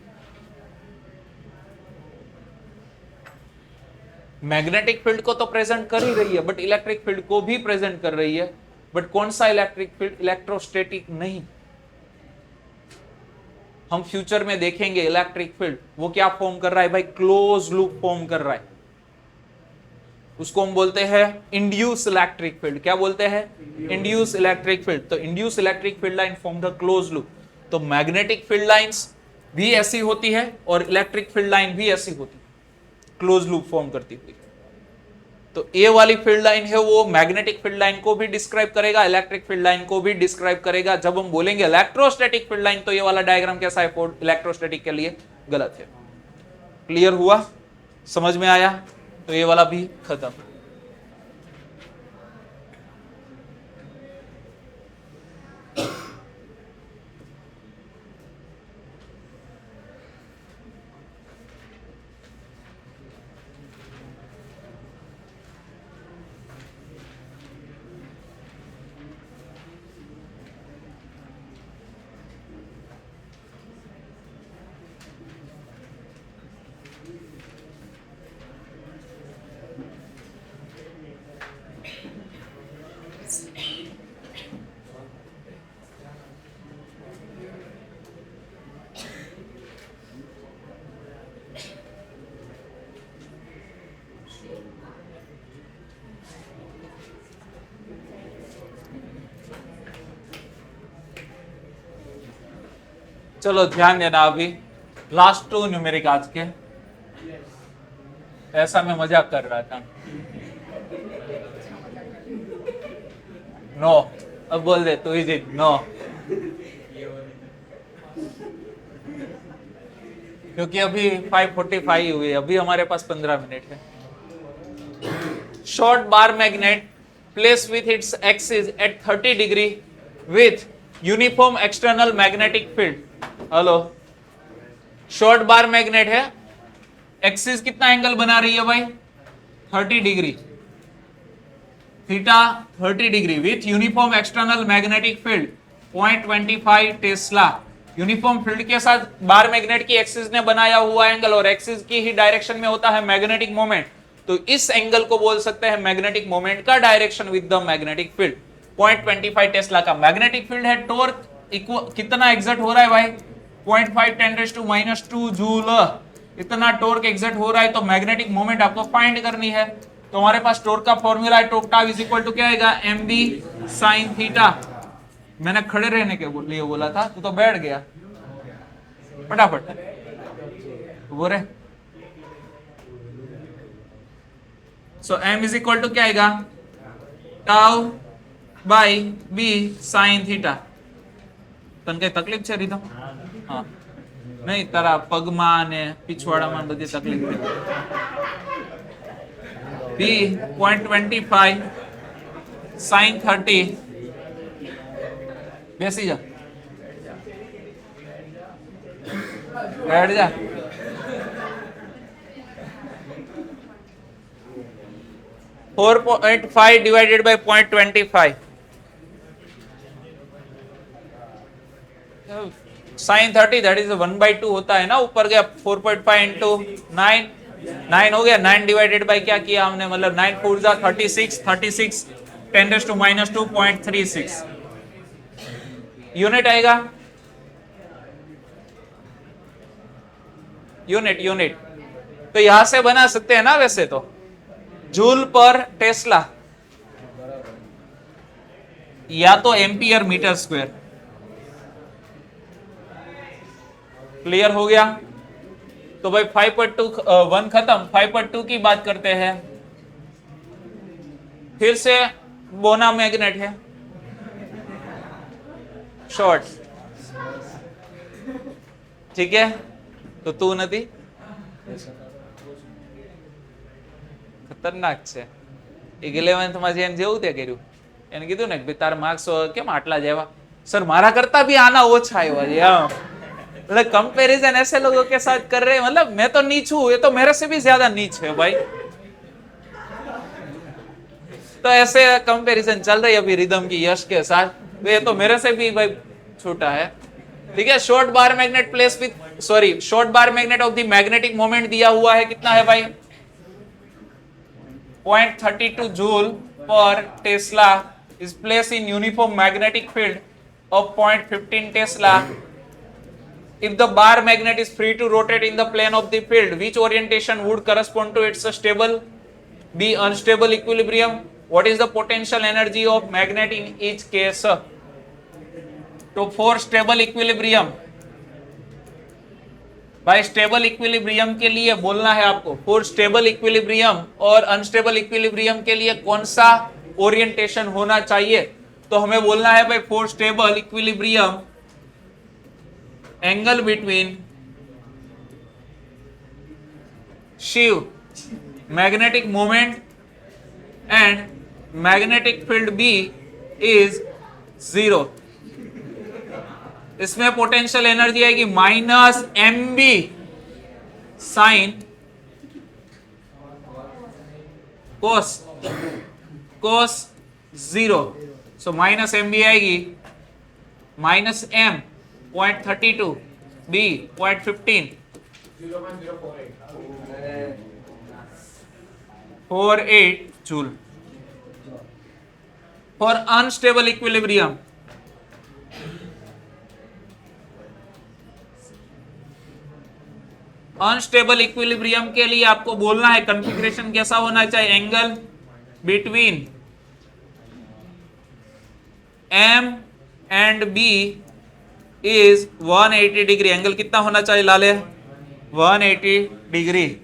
मैग्नेटिक फील्ड को तो प्रेजेंट कर ही रही है, बट इलेक्ट्रिक फील्ड को भी प्रेजेंट कर रही है। बट कौन सा इलेक्ट्रिक फील्ड, इलेक्ट्रोस्टैटिक नहीं। हम फ्यूचर में देखेंगे इलेक्ट्रिक फील्ड वो क्या फॉर्म कर रहा है भाई, क्लोज लूप फॉर्म कर रहा है, उसको हम बोलते हैं इंड्यूस इलेक्ट्रिक फील्ड। क्या बोलते हैं, इंड्यूस इलेक्ट्रिक फील्ड। तो induce electric field line form the close loop. तो मैग्नेटिक फील्ड लाइंस भी ऐसी होती है और इलेक्ट्रिक फील्ड लाइन भी ऐसी होती है, क्लोज लूप फॉर्म करती हुई। तो ए वाली फील्ड लाइन है वो मैग्नेटिक फील्ड लाइन को भी डिस्क्राइब करेगा, इलेक्ट्रिक फील्ड लाइन को भी डिस्क्राइब करेगा। जब हम बोलेंगे इलेक्ट्रोस्टैटिक फील्ड लाइन तो ये वाला डायग्राम कैसा है, इलेक्ट्रोस्टैटिक के लिए गलत है। क्लियर हुआ, समझ में आया, तो ये वाला भी खत्म। चलो ध्यान देना, अभी लास्ट 2 न्यूमेरिक आज के, ऐसा मैं मजाक कर रहा था। नो, अब बोल दे तू ही जीत। नो, क्योंकि अभी 5:45 हुई, अभी हमारे पास 15 मिनट है। Short bar magnet place with its axis at 30 degree with uniform external magnetic field. Hello, short bar magnet है, एक्सिस कितना एंगल बना रही है भाई? 30 degree, theta 30 degree with uniform external magnetic field 0.25 Tesla. Uniform field के साथ बार magnet की axis ने बनाया हुआ एंगल, और एक्सिस की ही डायरेक्शन में होता है मैग्नेटिक मोमेंट, तो इस एंगल को बोल सकते हैं मैग्नेटिक मोमेंट का direction with the magnetic field. 0.25 Tesla का मैग्नेटिक फील्ड है। टॉर्क कितना एग्जर्ट हो रहा है भाई? 0.5 10 - 2 जूल। इतना टॉर्क एग्जर्ट हो रहा है, तो मैग्नेटिक मोमेंट आपको फाइंड करनी है। तो हमारे पास टॉर्क का फॉर्मूला है, torque tau is equal to क्या आएगा? mb sin theta. मैंने खड़े रहने के लिए बोला था, तू तो बैठ गया। फटाफट बोले। So m is equal to क्या आएगा? Tau by b sin theta. तन कई तकलीफ છે રીધમ? હા, નહીં તારા પગમાં ને પીછવાડામાં બધી તકલીફ છે। b 0.25 sin 30। બેસી જા, बैठ जा। Four 0.5 divided by 0.25 sin 30, that is 1/2 होता है ना, ऊपर गया 4.5 इंटू 9 हो गया। 9 डिवाइडेड बाय क्या किया हमने, मतलब 9 4 जा 36 36 10 to - 2.36 यूनिट आएगा। यूनिट तो यहां से बना सकते हैं ना वैसे तो, जूल पर टेस्ला या तो एम्पियर मीटर स्क्वायर। क्लियर हो गया? तो भाई 5.2 1 खत्म, 5.2 की बात करते हैं। फिर से बोना मैग्नेट है, शॉर्ट, ठीक है। तो तू नहीं, खतरनाक છે। 11th માં જેમ જેવું તે કર્યું, એને કીધું ને કે તાર માર્ક્સ કેમ આટલા જેવા? सर मारा करता भी आना ओछा आयो है। मतलब कंपैरिजन ऐसे लोगों के साथ कर रहे हैं, मतलब मैं तो नीच हूं, ये तो मेरे से भी ज्यादा नीच है भाई। तो ऐसे कंपैरिजन चल रही है अभी रिदम की यश के साथ, ये तो मेरे से भी भाई छोटा है, ठीक है। Short bar magnet place with short bar magnet of the magnetic moment दिया हुआ है, कितना है भाई? 0.32 जूल पर Tesla is placed in uniform magnetic field of 0.15 Tesla. If the bar magnet is free to rotate in the plane of the field, which orientation would correspond to its stable, B unstable equilibrium? What is the potential energy of magnet in each case? तो for stable equilibrium, भाई stable equilibrium के लिए बोलना है आपको, for stable equilibrium और unstable equilibrium के लिए कौन सा ओरिएंटेशन होना चाहिए? तो हमें बोलना है भाई for stable equilibrium angle between शिव magnetic moment and magnetic field B is 0। इसमें पोटेंशियल एनर्जी आएगी -mb sine cos 0। So -mb आएगी -m 0.32 b 0.15 48 joule. For unstable equilibrium unstable equilibrium के लिए आपको बोलना है कॉन्फ़िगरेशन कैसा होना चाहिए, angle between m and b is 180 degree. Angle कितना होना चाहिए लाले? 180 डिग्री।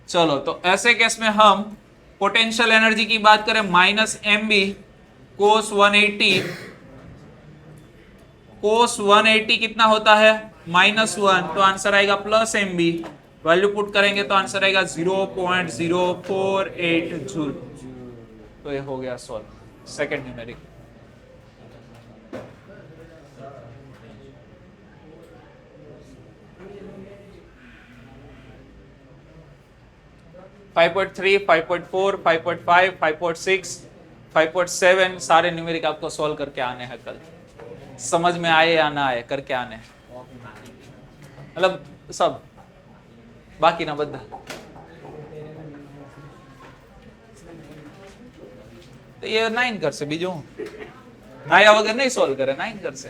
चलो तो ऐसे केस में हम पोटेंशियल एनर्जी की बात करें -mb cos 180। cos 180 कितना होता है? -1, तो आंसर आएगा +mb। वैल्यू पुट करेंगे तो आंसर आएगा 0.048 जूल। तो ये हो गया सॉल्व, सेकंड न्यूमेरिक। फाइव 5.3, 5.4, 5.5, 5.6, 5.7 सारे न्यूमेरिक आपको सॉल्व करके आने हैं कल। समझ में आए या ना आए, करके आने हैं, मतलब सब बाकी ना बदा। तो ये 9 कर से बीजो नाया वगैरह नहीं सॉल्व करे, 9 कर से।